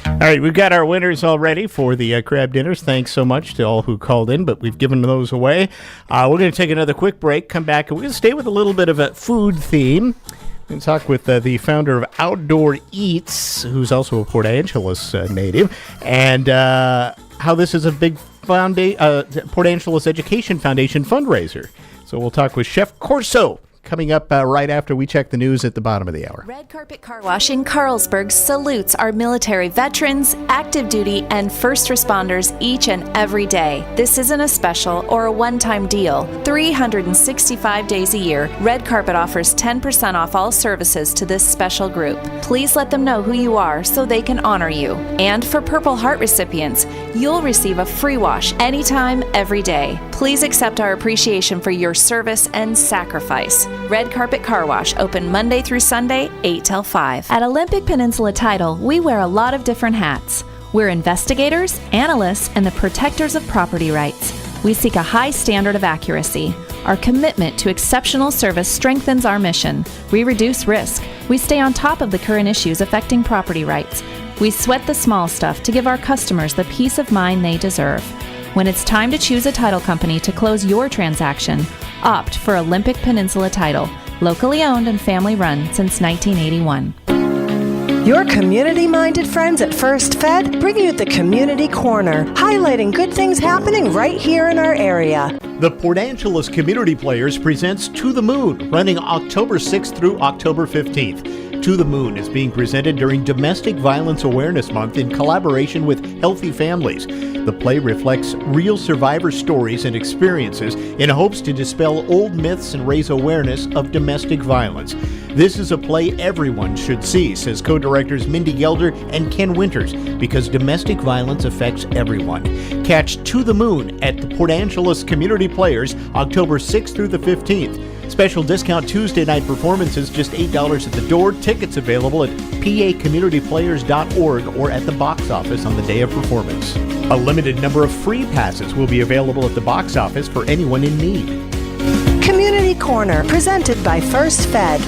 S20: All right, we've got our winners already for the crab dinners. Thanks so much to all who called in, but we've given those away. We're going to take another quick break, come back, and we're going to stay with a little bit of a food theme. We're going to talk with the founder of Outdoor Eats, who's also a Port Angeles native, and how this is a big Port Angeles Education Foundation fundraiser. So we'll talk with Chef Corso coming up right after we check the news at the bottom of the hour.
S16: Red Carpet Car Wash in Carlsberg salutes our military veterans, active duty, and first responders each and every day. This isn't a special or a one-time deal. 365 days a year, Red Carpet offers 10% off all services to this special group. Please let them know who you are so they can honor you. And for Purple Heart recipients, you'll receive a free wash anytime, every day. Please accept our appreciation for your service and sacrifice. Red Carpet Car Wash, open Monday through Sunday, 8 till 5. At Olympic Peninsula Title, we wear a lot of different hats. We're investigators, analysts, and the protectors of property rights. We seek a high standard of accuracy. Our commitment to exceptional service strengthens our mission. We reduce risk. We stay on top of the current issues affecting property rights. We sweat the small stuff to give our customers the peace of mind they deserve. When it's time to choose a title company to close your transaction, opt for Olympic Peninsula Title, locally owned and family run since 1981.
S25: Your community-minded friends at First Fed bring you the Community Corner, highlighting good things happening right here in our area.
S20: The Port Angeles Community Players presents To the Moon, running October 6th through October 15th. To the Moon is being presented during Domestic Violence Awareness Month in collaboration with Healthy Families. The play reflects real survivor stories and experiences in hopes to dispel old myths and raise awareness of domestic violence. This is a play everyone should see, says co-directors Mindy Gelder and Ken Winters, because domestic violence affects everyone. Catch To the Moon at the Port Angeles Community Players October 6th through the 15th. Special discount Tuesday night performances, just $8 at the door. Tickets available at pacommunityplayers.org or at the box office on the day of performance. A limited number of free passes will be available at the box office for anyone in need.
S25: Community Corner, presented by First Fed.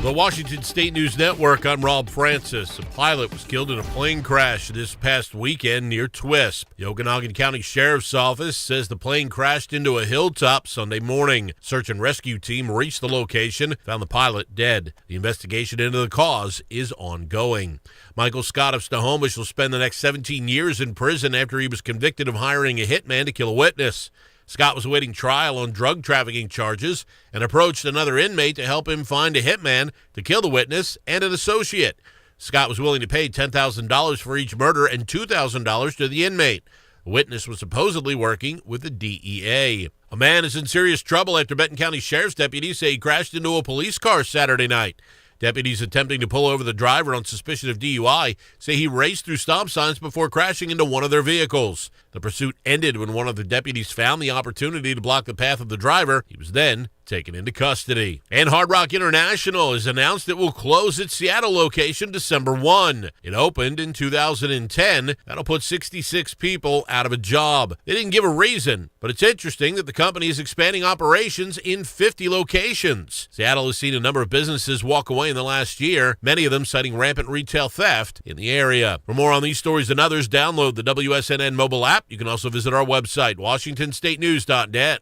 S7: The Washington State News Network, I'm Rob Francis. A pilot was killed in a plane crash this past weekend near Twisp. The Okanagan County Sheriff's Office says the plane crashed into a hilltop Sunday morning. Search and rescue team reached the location, found the pilot dead. The investigation into the cause is ongoing. Michael Scott of Snohomish will spend the next 17 years in prison after he was convicted of hiring a hitman to kill a witness. Scott was awaiting trial on drug trafficking charges and approached another inmate to help him find a hitman to kill the witness and an associate. Scott was willing to pay $10,000 for each murder and $2,000 to the inmate. The witness was supposedly working with the DEA. A man is in serious trouble after Benton County Sheriff's deputies say he crashed into a police car Saturday night. Deputies attempting to pull over the driver on suspicion of DUI say he raced through stop signs before crashing into one of their vehicles. The pursuit ended when one of the deputies found the opportunity to block the path of the driver. He was then taken into custody. And Hard Rock International has announced it will close its Seattle location December 1. It opened in 2010. That'll put 66 people out of a job. They didn't give a reason, but it's interesting that the company is expanding operations in 50 locations. Seattle has seen a number of businesses walk away in the last year, many of them citing rampant retail theft in the area. For more on these stories and others, download the WSNN mobile app. You can also visit our website, washingtonstatenews.net.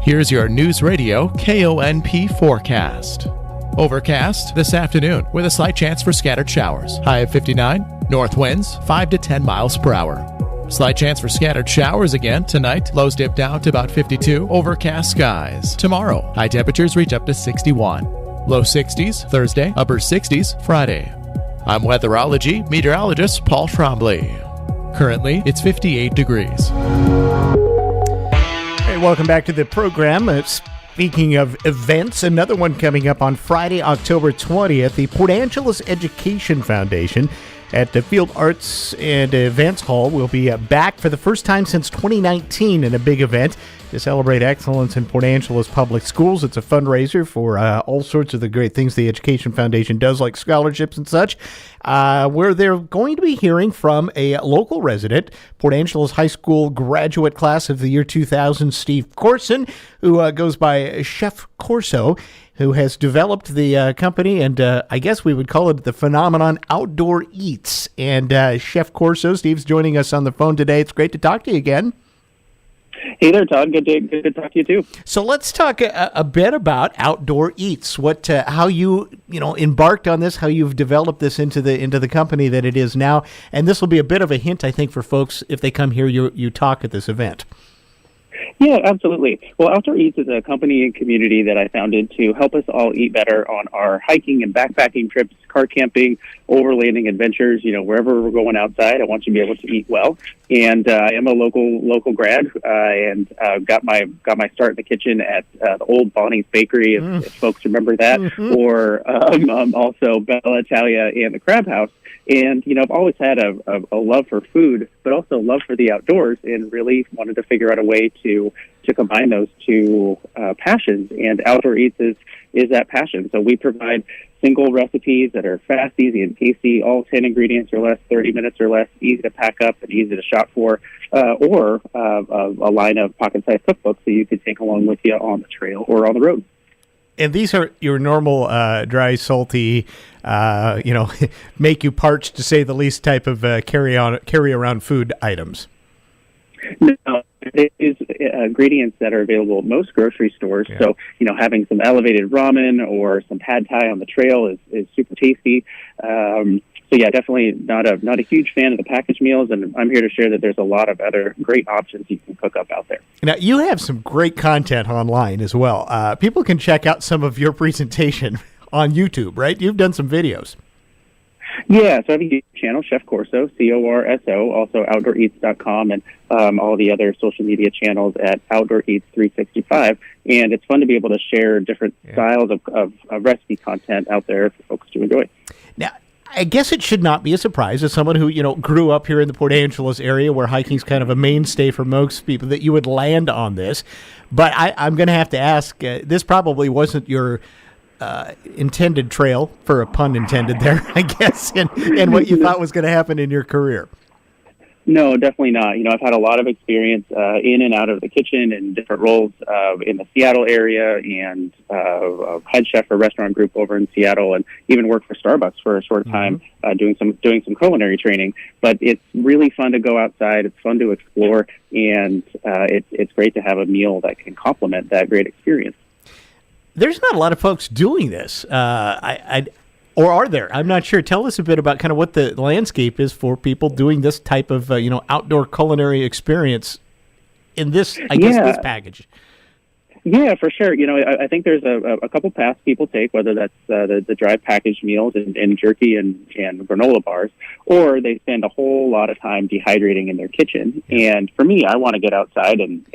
S24: Here's your News Radio KONP forecast. Overcast this afternoon with a slight chance for scattered showers. High of 59. North winds 5 to 10 miles per hour. Slight chance for scattered showers again tonight. Lows dip down to about 52. Overcast skies. Tomorrow, high temperatures reach up to 61. Low 60s Thursday, upper 60s Friday. I'm weatherology meteorologist Paul Trombley. Currently, it's 58 degrees.
S20: Hey, welcome back to the program. Speaking of events, another one coming up on Friday, October 20th. The Port Angeles Education Foundation at the Field Arts and Events Hall will be back for the first time since 2019 in a big event to celebrate excellence in Port Angeles public schools. It's a fundraiser for all sorts of the great things the Education Foundation does, like scholarships and such, where they're going to be hearing from a local resident, Port Angeles High School graduate class of the year 2000, Steve Corson, who goes by Chef Corso, who has developed the company, and I guess we would call it the phenomenon Outdoor Eats. And Chef Corso, Steve's joining us on the phone today. It's great to talk to you again.
S9: Hey there, Todd. Good to talk to you too.
S20: So let's talk a bit about Outdoor Eats. What, how you embarked on this, how you've developed this into the company that it is now, and this will be a bit of a hint, I think, for folks if they come here. You talk at this event.
S9: Yeah, absolutely. Well, Outdoor Eats is a company and community that I founded to help us all eat better on our hiking and backpacking trips, car camping, overlanding adventures. Wherever we're going outside, I want you to be able to eat well. And I am a local grad, and got my start in the kitchen at the old Bonnie's Bakery, if folks remember that, or also Bella Italia and the Crab House. And, I've always had a love for food, but also a love for the outdoors, and really wanted to figure out a way to combine those two passions. And Outdoor Eats is that passion. So we provide single recipes that are fast, easy, and tasty, all 10 ingredients or less, 30 minutes or less, easy to pack up and easy to shop for, or a line of pocket-sized cookbooks that you could take along with you on the trail or on the road.
S20: And these are your normal dry, salty, make you parched, to say the least, type of carry around food items.
S9: No, it is ingredients that are available at most grocery stores. Yeah. So, having some elevated ramen or some pad thai on the trail is super tasty. So yeah, definitely not a huge fan of the packaged meals, and I'm here to share that there's a lot of other great options you can cook up out there.
S20: Now, you have some great content online as well. People can check out some of your presentation on YouTube, right? You've done some videos.
S9: Yeah, so I have a YouTube channel, Chef Corso, Corso, also OutdoorEats.com, and all the other social media channels at Outdoor Eats 365. And it's fun to be able to share different styles of recipe content out there for folks to enjoy.
S20: Now, I guess it should not be a surprise as someone who, grew up here in the Port Angeles area where hiking's kind of a mainstay for most people that you would land on this. But I'm going to have to ask, this probably wasn't your intended trail, for a pun intended there, I guess, and what you thought was going to happen in your career.
S9: No, definitely not. I've had a lot of experience in and out of the kitchen in different roles in the Seattle area, and head chef for a restaurant group over in Seattle, and even worked for Starbucks for a short time doing some culinary training. But it's really fun to go outside. It's fun to explore, and it's great to have a meal that can complement that great experience.
S20: There's not a lot of folks doing this. Or are there? I'm not sure. Tell us a bit about kind of what the landscape is for people doing this type of, outdoor culinary experience in this, this package.
S9: Yeah, for sure. I think there's a couple paths people take, whether that's the dry packaged meals and jerky and granola bars, or they spend a whole lot of time dehydrating in their kitchen. And for me, I want to get outside and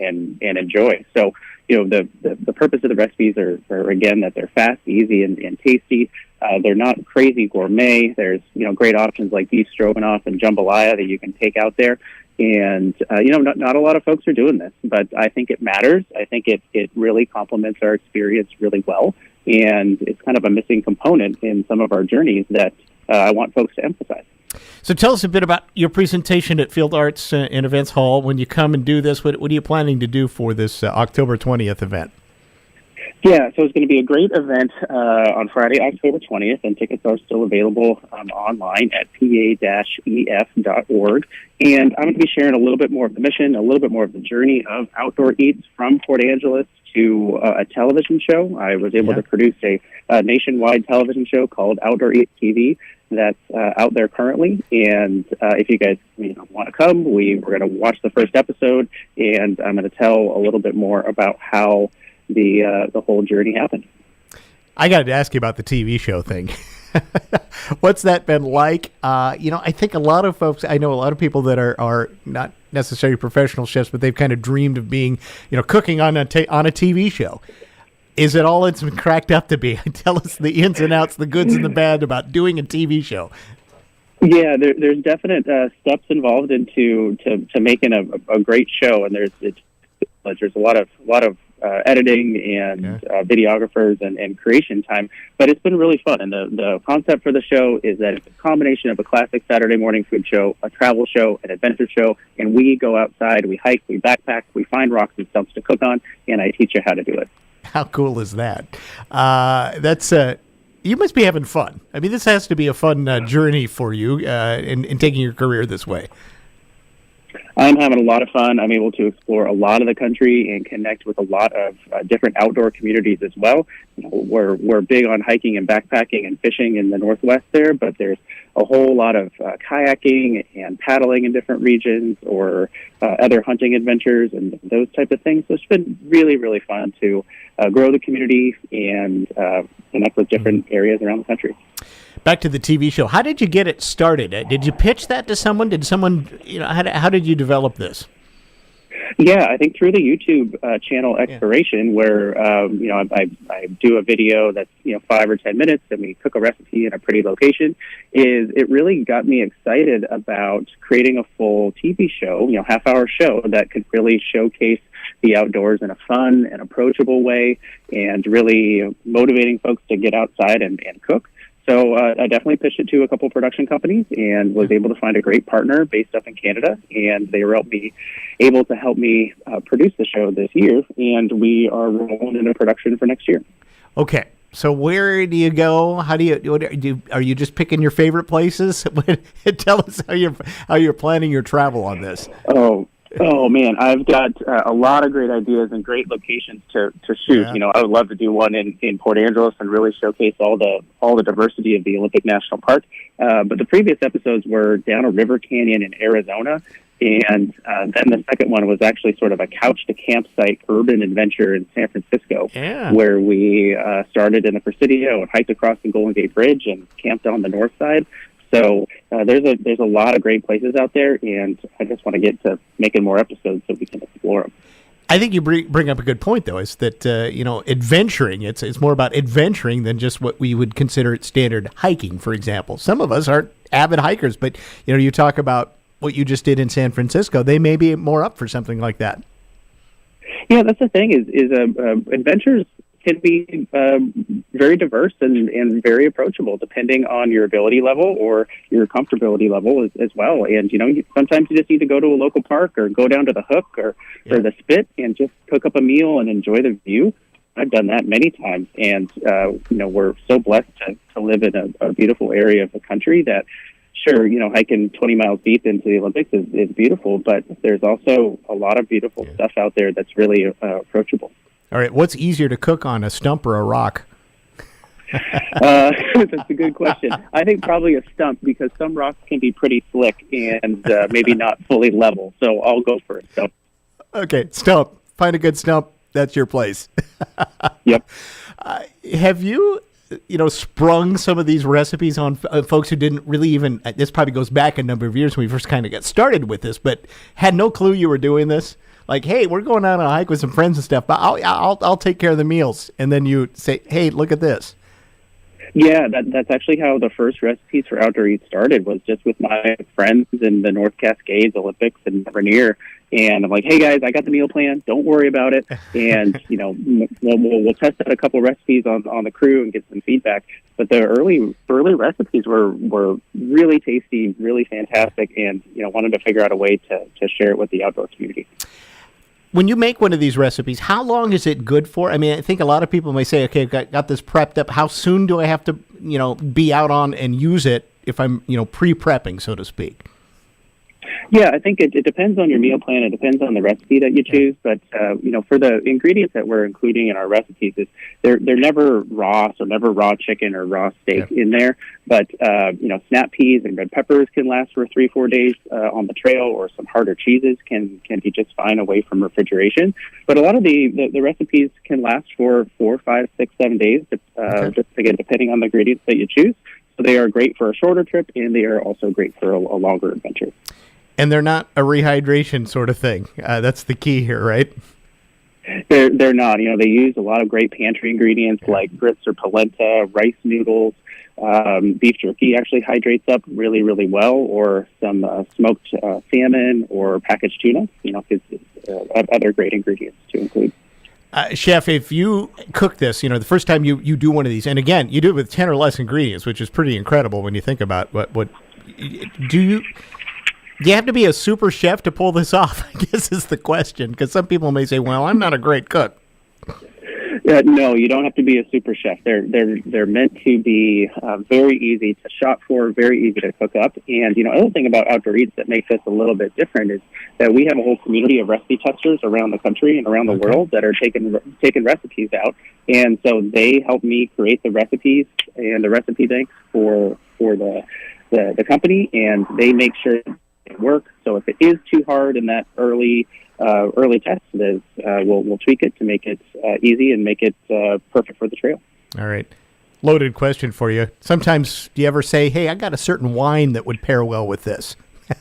S9: enjoy. So, the purpose of the recipes are again, that they're fast, easy, and tasty. They're not crazy gourmet. There's, great options like beef stroganoff and jambalaya that you can take out there. And, not a lot of folks are doing this, but I think it matters. I think it really complements our experience really well. And it's kind of a missing component in some of our journeys that I want folks to emphasize.
S20: So tell us a bit about your presentation at Field Arts and Events Hall. When you come and do this, what are you planning to do for this October 20th event?
S9: Yeah, so it's going to be a great event on Friday, October 20th, and tickets are still available online at pa-ef.org. And I'm going to be sharing a little bit more of the mission, a little bit more of the journey of Outdoor Eats from Port Angeles to a television show. I was able to produce a nationwide television show called Outdoor Eats TV that's out there currently. And if you guys want to come, we're going to watch the first episode, and I'm going to tell a little bit more about how the whole journey happened.
S20: I got to ask you about the TV show thing. What's that been like? I think a lot of folks, I know a lot of people that are not necessarily professional chefs, but they've kind of dreamed of being, cooking on a TV show. Is it all it's been cracked up to be? Tell us the ins and outs, the goods and the bad about doing a TV show.
S9: Yeah, there's definite steps involved into making a great show, and there's a lot of editing and videographers and creation time, but it's been really fun. And the concept for the show is that it's a combination of a classic Saturday morning food show, a travel show, an adventure show, and we go outside, we hike, we backpack, we find rocks and stumps to cook on, and I teach you how to do it.
S20: How cool is that? You must be having fun. I mean, this has to be a fun journey for you in taking your career this way.
S9: I'm having a lot of fun. I'm able to explore a lot of the country and connect with a lot of different outdoor communities as well. We're big on hiking and backpacking and fishing in the Northwest there, but there's a whole lot of kayaking and paddling in different regions, or other hunting adventures and those type of things. So it's been really, really fun to grow the community and connect with different areas around the country.
S20: Back to the TV show. How did you get it started? Did you pitch that to someone? Did someone, how did you develop this?
S9: Yeah, I think through the YouTube channel Exploration, where I do a video that's 5 or 10 minutes, and we cook a recipe in a pretty location. It really got me excited about creating a full TV show, half-hour show that could really showcase the outdoors in a fun and approachable way, and really motivating folks to get outside and cook. So I definitely pitched it to a couple production companies and was able to find a great partner based up in Canada, and they were able to help me produce the show this year, and we are rolling into production for next year.
S20: Okay. So where do you go? How do you are you just picking your favorite places? Tell us how you're planning your travel on this.
S9: Oh, Oh man, I've got a lot of great ideas and great locations to shoot.
S20: Yeah.
S9: You know, I would love to do one in Port Angeles and really showcase all the diversity of the Olympic National Park. But the previous episodes were down a river canyon in Arizona, and then the second one was actually sort of a couch to campsite urban adventure in San Francisco, where we started in the Presidio and hiked across the Golden Gate Bridge and camped on the north side. So there's a lot of great places out there, and I just want to get to making more episodes so we can explore them.
S20: I think you bring up a good point, though, is that, adventuring, it's more about adventuring than just what we would consider standard hiking, for example. Some of us aren't avid hikers, but, you talk about what you just did in San Francisco. They may be more up for something like that.
S9: Yeah, that's the thing is adventures can be very diverse and very approachable depending on your ability level or your comfortability level as well. And, sometimes you just need to go to a local park or go down to the Hook or the Spit and just cook up a meal and enjoy the view. I've done that many times. And, we're so blessed to live in a beautiful area of the country that, sure, hiking 20 miles deep into the Olympics is beautiful, but there's also a lot of beautiful stuff out there that's really approachable.
S20: All right, what's easier to cook on, a stump or a rock?
S9: That's a good question. I think probably a stump, because some rocks can be pretty slick and maybe not fully level. So I'll go for a stump.
S20: Okay, stump. Find a good stump. That's your place.
S9: Yep.
S20: Have you, sprung some of these recipes on folks who didn't really even, this probably goes back a number of years when we first kind of got started with this, but had no clue you were doing this? Like, hey, we're going on a hike with some friends and stuff, but I'll take care of the meals. And then you say, hey, look at this.
S9: Yeah, that's actually how the first recipes for Outdoor Eats started, was just with my friends in the North Cascades, Olympics, and Rainier. And I'm like, hey, guys, I got the meal plan. Don't worry about it. And, we'll test out a couple recipes on the crew and get some feedback. But the early recipes were really tasty, really fantastic, and, wanted to figure out a way to share it with the outdoor community.
S20: When you make one of these recipes, how long is it good for? I mean, I think a lot of people may say, okay, I've got this prepped up. How soon do I have to, be out on and use it if I'm, pre-prepping, so to speak?
S9: Yeah, I think it depends on your meal plan. It depends on the recipe that you choose. But, for the ingredients that we're including in our recipes, they're never raw, so never raw chicken or raw steak in there. But, snap peas and red peppers can last for 3-4 days on the trail, or some harder cheeses can be just fine away from refrigeration. But a lot of the recipes can last for 4, 5, 6, 7 days, just again, depending on the ingredients that you choose. So they are great for a shorter trip, and they are also great for a longer adventure.
S20: And they're not a rehydration sort of thing. That's the key here, right?
S9: They're not. They use a lot of great pantry ingredients like grits or polenta, rice noodles. Beef jerky actually hydrates up really, really well, or some smoked salmon or packaged tuna. Other great ingredients to include.
S20: Chef, if you cook this, the first time you do one of these, and again, you do it with 10 or less ingredients, which is pretty incredible when you think about what do you have to be a super chef to pull this off, I guess is the question, because some people may say, well, I'm not a great cook.
S9: No, you don't have to be a super chef. They're meant to be very easy to shop for, very easy to cook up. And, other thing about Outdoor Eats that makes this a little bit different is that we have a whole community of recipe testers around the country and around the world that are taking recipes out. And so they help me create the recipes and the recipe banks for the company, and they make sure it works. So if it is too hard in that early test, we'll tweak it to make it easy and make it perfect for the trail.
S20: All right. Loaded question for you. Sometimes do you ever say, hey, I got a certain wine that would pair well with this?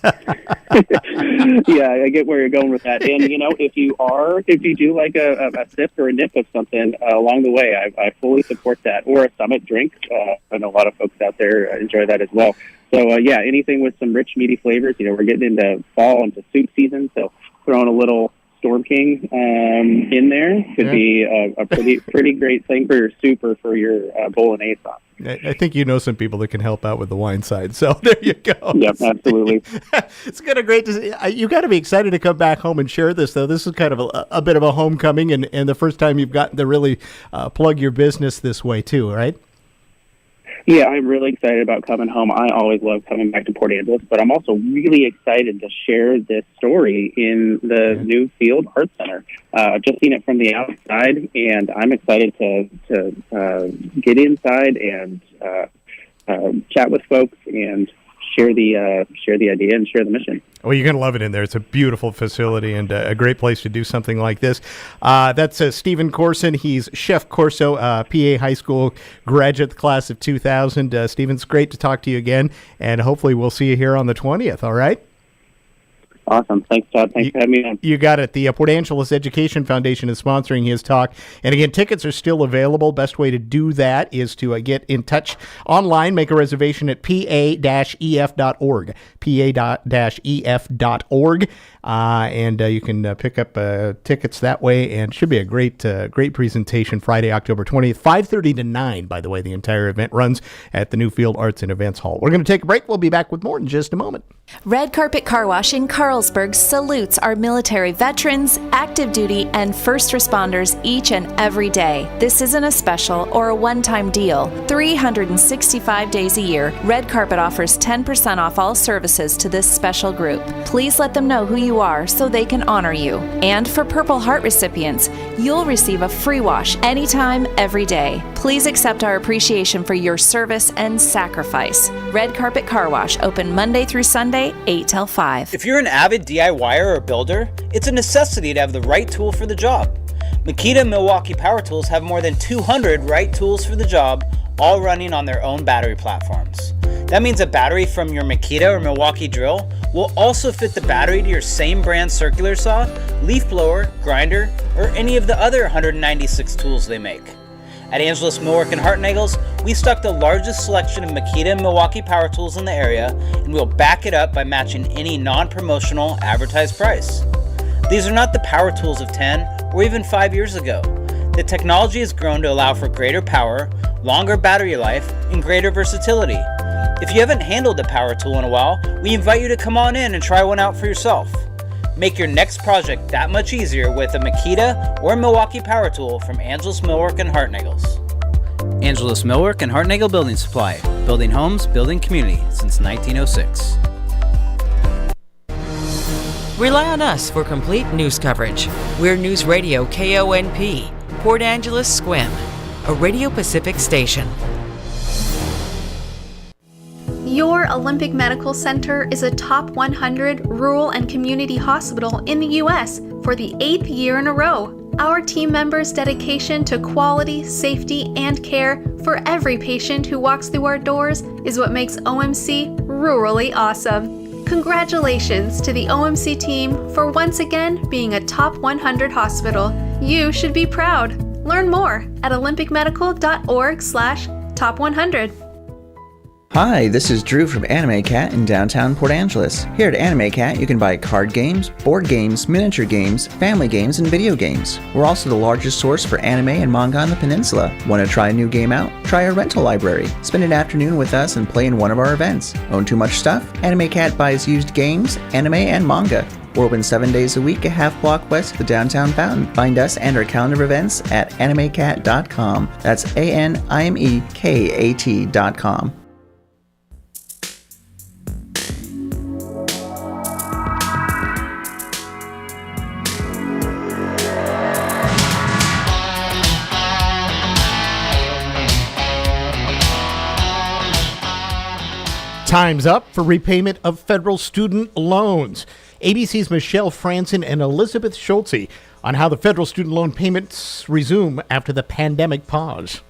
S9: Yeah, I get where you're going with that. And, if you do like a sip or a nip of something along the way, I fully support that. Or a summit drink. I know a lot of folks out there enjoy that as well. So, anything with some rich, meaty flavors. We're getting into fall, into soup season, so throwing a little Storm King in there could be a pretty great thing for your soup or for your bolognese sauce.
S20: I think some people that can help out with the wine side. So there you go.
S9: Yep, absolutely.
S20: It's kind of great to see. You got to be excited to come back home and share this, though. This is kind of a bit of a homecoming, and the first time you've gotten to really plug your business this way, too, right?
S9: Yeah, I'm really excited about coming home. I always love coming back to Port Angeles, but I'm also really excited to share this story in the new Field Arts Center. I've just seen it from the outside, and I'm excited to get inside and chat with folks and share the idea and share the mission.
S20: Well, you're going to love it in there. It's a beautiful facility and a great place to do something like this. That's Stephen Corson. He's Chef Corso, PA High School graduate, class of 2000. Stephen, it's great to talk to you again, and hopefully we'll see you here on the 20th, all right?
S9: Awesome. Thanks, Todd. Thanks for having me on.
S20: You got it. The Port Angeles Education Foundation is sponsoring his talk. And again, tickets are still available. Best way to do that is to get in touch online. Make a reservation at pa-ef.org. pa-ef.org. And you can pick up tickets that way. And it should be a great presentation Friday, October 20th, 5:30 to 9, by the way. The entire event runs at the Newfield Arts and Events Hall. We're going to take a break. We'll be back with more in just a moment.
S16: Red Carpet Car Wash in Carlsberg salutes our military veterans, active duty, and first responders each and every day. This isn't a special or a one-time deal. 365 days a year, Red Carpet offers 10% off all services to this special group. Please let them know who you are so they can honor you. And for Purple Heart recipients, you'll receive a free wash anytime, every day. Please accept our appreciation for your service and sacrifice. Red Carpet Car Wash, open Monday through Sunday, 8 till 5.
S10: If you're an avid DIYer or builder, it's a necessity to have the right tool for the job. Makita and Milwaukee Power Tools have more than 200 right tools for the job, all running on their own battery platforms. That means a battery from your Makita or Milwaukee drill will also fit the battery to your same brand circular saw, leaf blower, grinder, or any of the other 196 tools they make. At Angelus Millwork and Hartnagel's, we stock the largest selection of Makita and Milwaukee power tools in the area, and we'll back it up by matching any non-promotional advertised price. These are not the power tools of 10 or even 5 years ago. The technology has grown to allow for greater power, longer battery life, and greater versatility. If you haven't handled a power tool in a while, we invite you to come on in and try one out for yourself. Make your next project that much easier with a Makita or Milwaukee power tool from Angelus Millwork and Hartnagel's. Angelus Millwork and Hartnagel Building Supply. Building homes, building community since 1906.
S6: Rely on us for complete news coverage. We're Newsradio KONP, Port Angeles Squim, a Radio Pacific station.
S11: Your Olympic Medical Center is a top 100 rural and community hospital in the U.S. for the 8th year in a row. Our team members' dedication to quality, safety, and care for every patient who walks through our doors is what makes OMC rurally awesome. Congratulations to the OMC team for once again being a top 100 hospital. You should be proud. Learn more at olympicmedical.org/top100.
S12: Hi, this is Drew from Anime Cat in downtown Port Angeles. Here at Anime Cat, you can buy card games, board games, miniature games, family games, and video games. We're also the largest source for anime and manga on the peninsula. Want to try a new game out? Try our rental library. Spend an afternoon with us and play in one of our events. Own too much stuff? Anime Cat buys used games, anime, and manga. We're open 7 days a week, a half block west of the downtown fountain. Find us and our calendar of events at animecat.com. That's ANIMEKAT.com.
S20: Time's up for repayment of federal student loans. ABC's Michelle Franson and Elizabeth Schultze on how the federal student loan payments resume after the pandemic pause.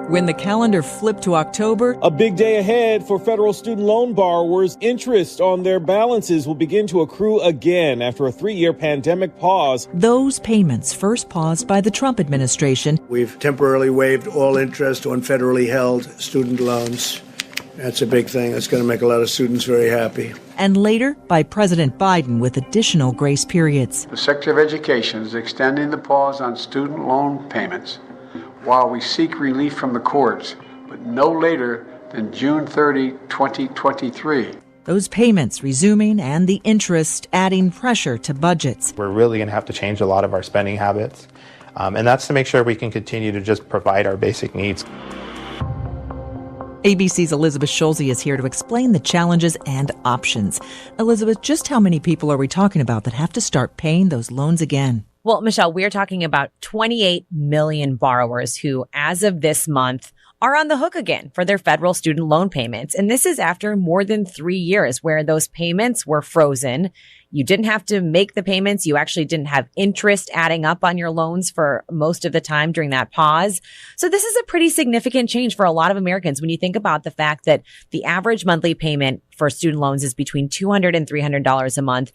S2: When the calendar flipped to October,
S13: a big day ahead for federal student loan borrowers. Interest on their balances will begin to accrue again after a 3-year pandemic pause.
S2: Those payments first paused by the Trump administration.
S14: We've temporarily waived all interest on federally held student loans. That's a big thing. That's going to make a lot of students very happy.
S2: And later by President Biden with additional grace periods.
S26: The Secretary of Education is extending the pause on student loan payments while we seek relief from the courts, but no later than June 30, 2023.
S2: Those payments resuming and the interest adding pressure to budgets.
S27: We're really going to have to change a lot of our spending habits, and that's to make sure we can continue to just provide our basic needs.
S2: ABC's Elizabeth Schulze is here to explain the challenges and options. Elizabeth, just how many people are we talking about that have to start paying those loans again?
S1: Well, Michelle, we're talking about 28 million borrowers who, as of this month, are on the hook again for their federal student loan payments. And this is after more than 3 years where those payments were frozen. You didn't have to make the payments. You actually didn't have interest adding up on your loans for most of the time during that pause. So this is a pretty significant change for a lot of Americans when you think about the fact that the average monthly payment for student loans is between $200 and $300 a month.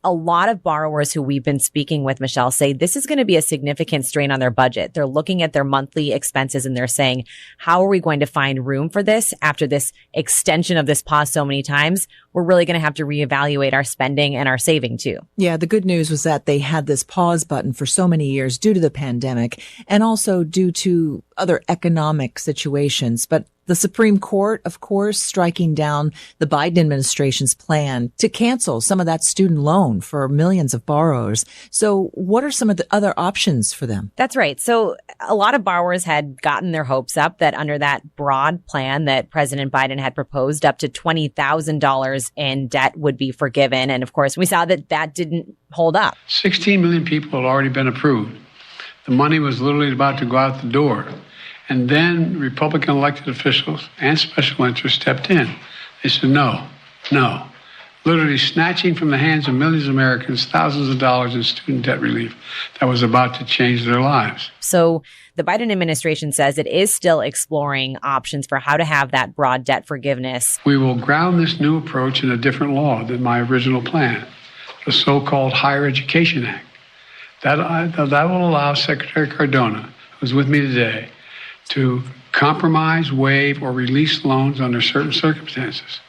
S1: A lot of borrowers who we've been speaking with, Michelle, say this is going to be a significant strain on their budget. They're looking at their monthly expenses and they're saying, how are we going to find room for this after this extension of this pause so many times? We're really going to have to reevaluate our spending and our saving too.
S2: Yeah, the good news was that they had this pause button for so many years due to the pandemic and also due to other economic situations. But the Supreme Court, of course, striking down the Biden administration's plan to cancel some of that student loan for millions of borrowers. So what are some of the other options for them?
S1: That's right. So a lot of borrowers had gotten their hopes up that under that broad plan that President Biden had proposed, up to $20,000 in debt would be forgiven. And of course, we saw that that didn't hold up.
S26: 16 million people had already been approved. The money was literally about to go out the door. And then Republican elected officials and special interests stepped in. They said, no. Literally snatching from the hands of millions of Americans thousands of dollars in student debt relief that was about to change their lives.
S1: So the Biden administration says it is still exploring options for how to have that broad debt forgiveness.
S26: We will ground this new approach in a different law than my original plan, the so-called Higher Education Act. That will allow Secretary Cardona, who's with me today, to compromise, waive, or release loans under certain circumstances.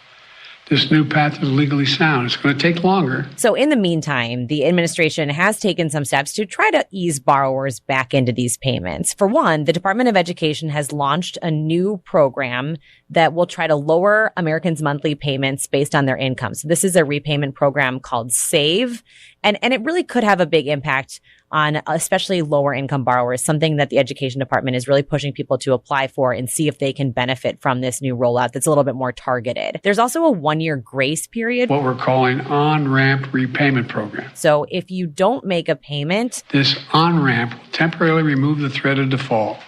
S26: This new path is legally sound. It's going to take longer.
S1: So in the meantime, the administration has taken some steps to try to ease borrowers back into these payments. For one, the Department of Education has launched a new program that will try to lower Americans' monthly payments based on their income. So this is a repayment program called SAVE. And it really could have a big impact on especially lower income borrowers, something that the Education Department is really pushing people to apply for and see if they can benefit from this new rollout that's a little bit more targeted. There's also a 1-year grace period.
S26: What we're calling on-ramp repayment program.
S1: So if you don't make a payment,
S26: this on-ramp will temporarily remove the threat of default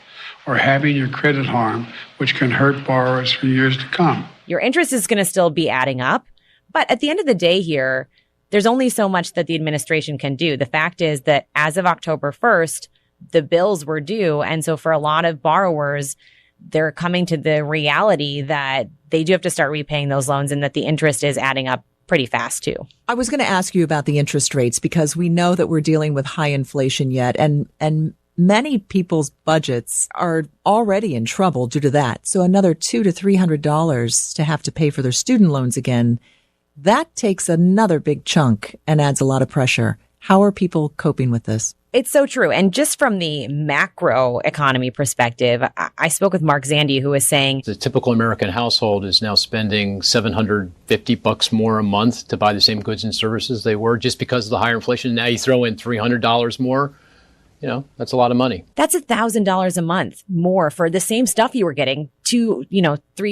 S26: or having your credit harmed, which can hurt borrowers for years to come.
S1: Your interest is going to still be adding up. But at the end of the day here, there's only so much that the administration can do. The fact is that as of October 1st, the bills were due. And so for a lot of borrowers, they're coming to the reality that they do have to start repaying those loans and that the interest is adding up pretty fast too.
S2: I was going to ask you about the interest rates because we know that we're dealing with high inflation yet and many people's budgets are already in trouble due to that. So another $200 to $300 to have to pay for their student loans again, that takes another big chunk and adds a lot of pressure. How are people coping with this?
S1: It's so true. And just from the macro economy perspective, I spoke with Mark Zandi, who was saying
S15: the typical American household is now spending $750 more a month to buy the same goods and services they were just because of the higher inflation. Now you throw in $300 more. That's a lot of money.
S1: That's $1,000 a month more for the same stuff you were getting 3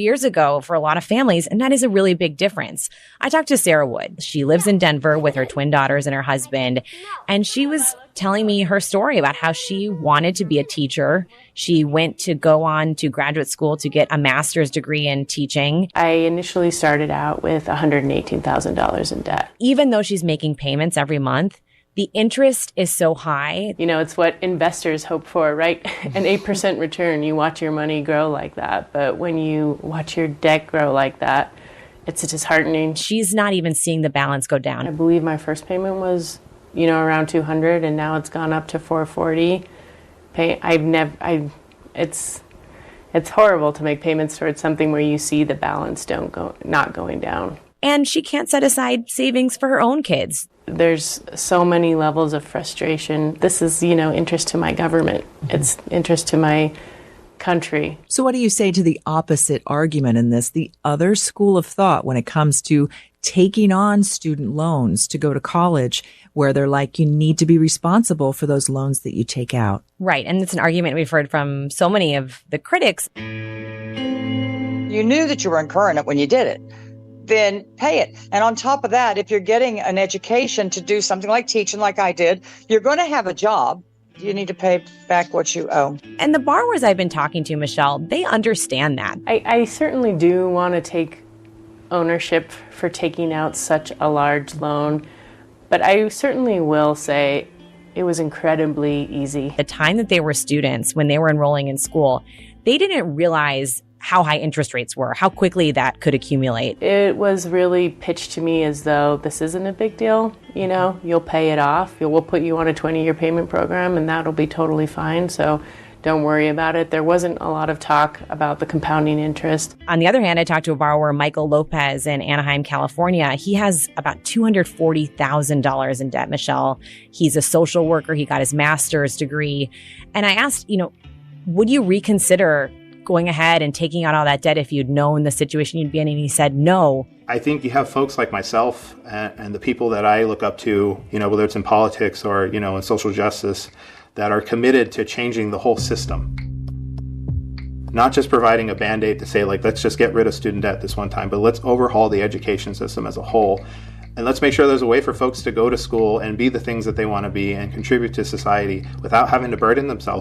S1: years ago for a lot of families. And that is a really big difference. I talked to Sarah Wood. She lives in Denver with her twin daughters and her husband. And she was telling me her story about how she wanted to be a teacher. She went to go on to graduate school to get a master's degree in teaching.
S17: I initially started out with $118,000 in debt.
S1: Even though she's making payments every month, the interest is so high.
S17: It's what investors hope for, right? An 8% return. You watch your money grow like that. But when you watch your debt grow like that, it's disheartening.
S1: She's not even seeing the balance go down.
S17: I believe my first payment was, around $200, and now it's gone up to $440. It's horrible to make payments towards something where you see the balance not going down.
S1: And she can't set aside savings for her own kids.
S17: There's so many levels of frustration. This is, interest to my government. It's interest to my country.
S2: So what do you say to the opposite argument in this, the other school of thought when it comes to taking on student loans to go to college, where they're like, you need to be responsible for those loans that you take out?
S1: Right. And it's an argument we've heard from so many of the critics.
S3: you knew that you were incurring it when you did it, then pay it. And on top of that, if you're getting an education to do something like teaching, like I did, you're going to have a job. You need to pay back what you owe.
S1: And the borrowers I've been talking to, Michelle, they understand that.
S17: I certainly do want to take ownership for taking out such a large loan, but I certainly will say it was incredibly easy.
S1: The time that they were students, when they were enrolling in school, they didn't realize how high interest rates were, how quickly that could accumulate.
S17: It was really pitched to me as though this isn't a big deal. You know, you'll pay it off. We'll put you on a 20-year payment program and that'll be totally fine. So don't worry about it. There wasn't a lot of talk about the compounding interest.
S1: On the other hand, I talked to a borrower, Michael Lopez in Anaheim, California. He has about $240,000 in debt, Michelle. He's a social worker. He got his master's degree. And I asked, would you reconsider going ahead and taking out all that debt if you'd known the situation you'd be in? And he said no.
S27: I think you have folks like myself and the people that I look up to, whether it's in politics or, in social justice, that are committed to changing the whole system. Not just providing a Band-Aid to say, let's just get rid of student debt this one time, but let's overhaul the education system as a whole. And let's make sure there's a way for folks to go to school and be the things that they want to be and contribute to society without having to burden themselves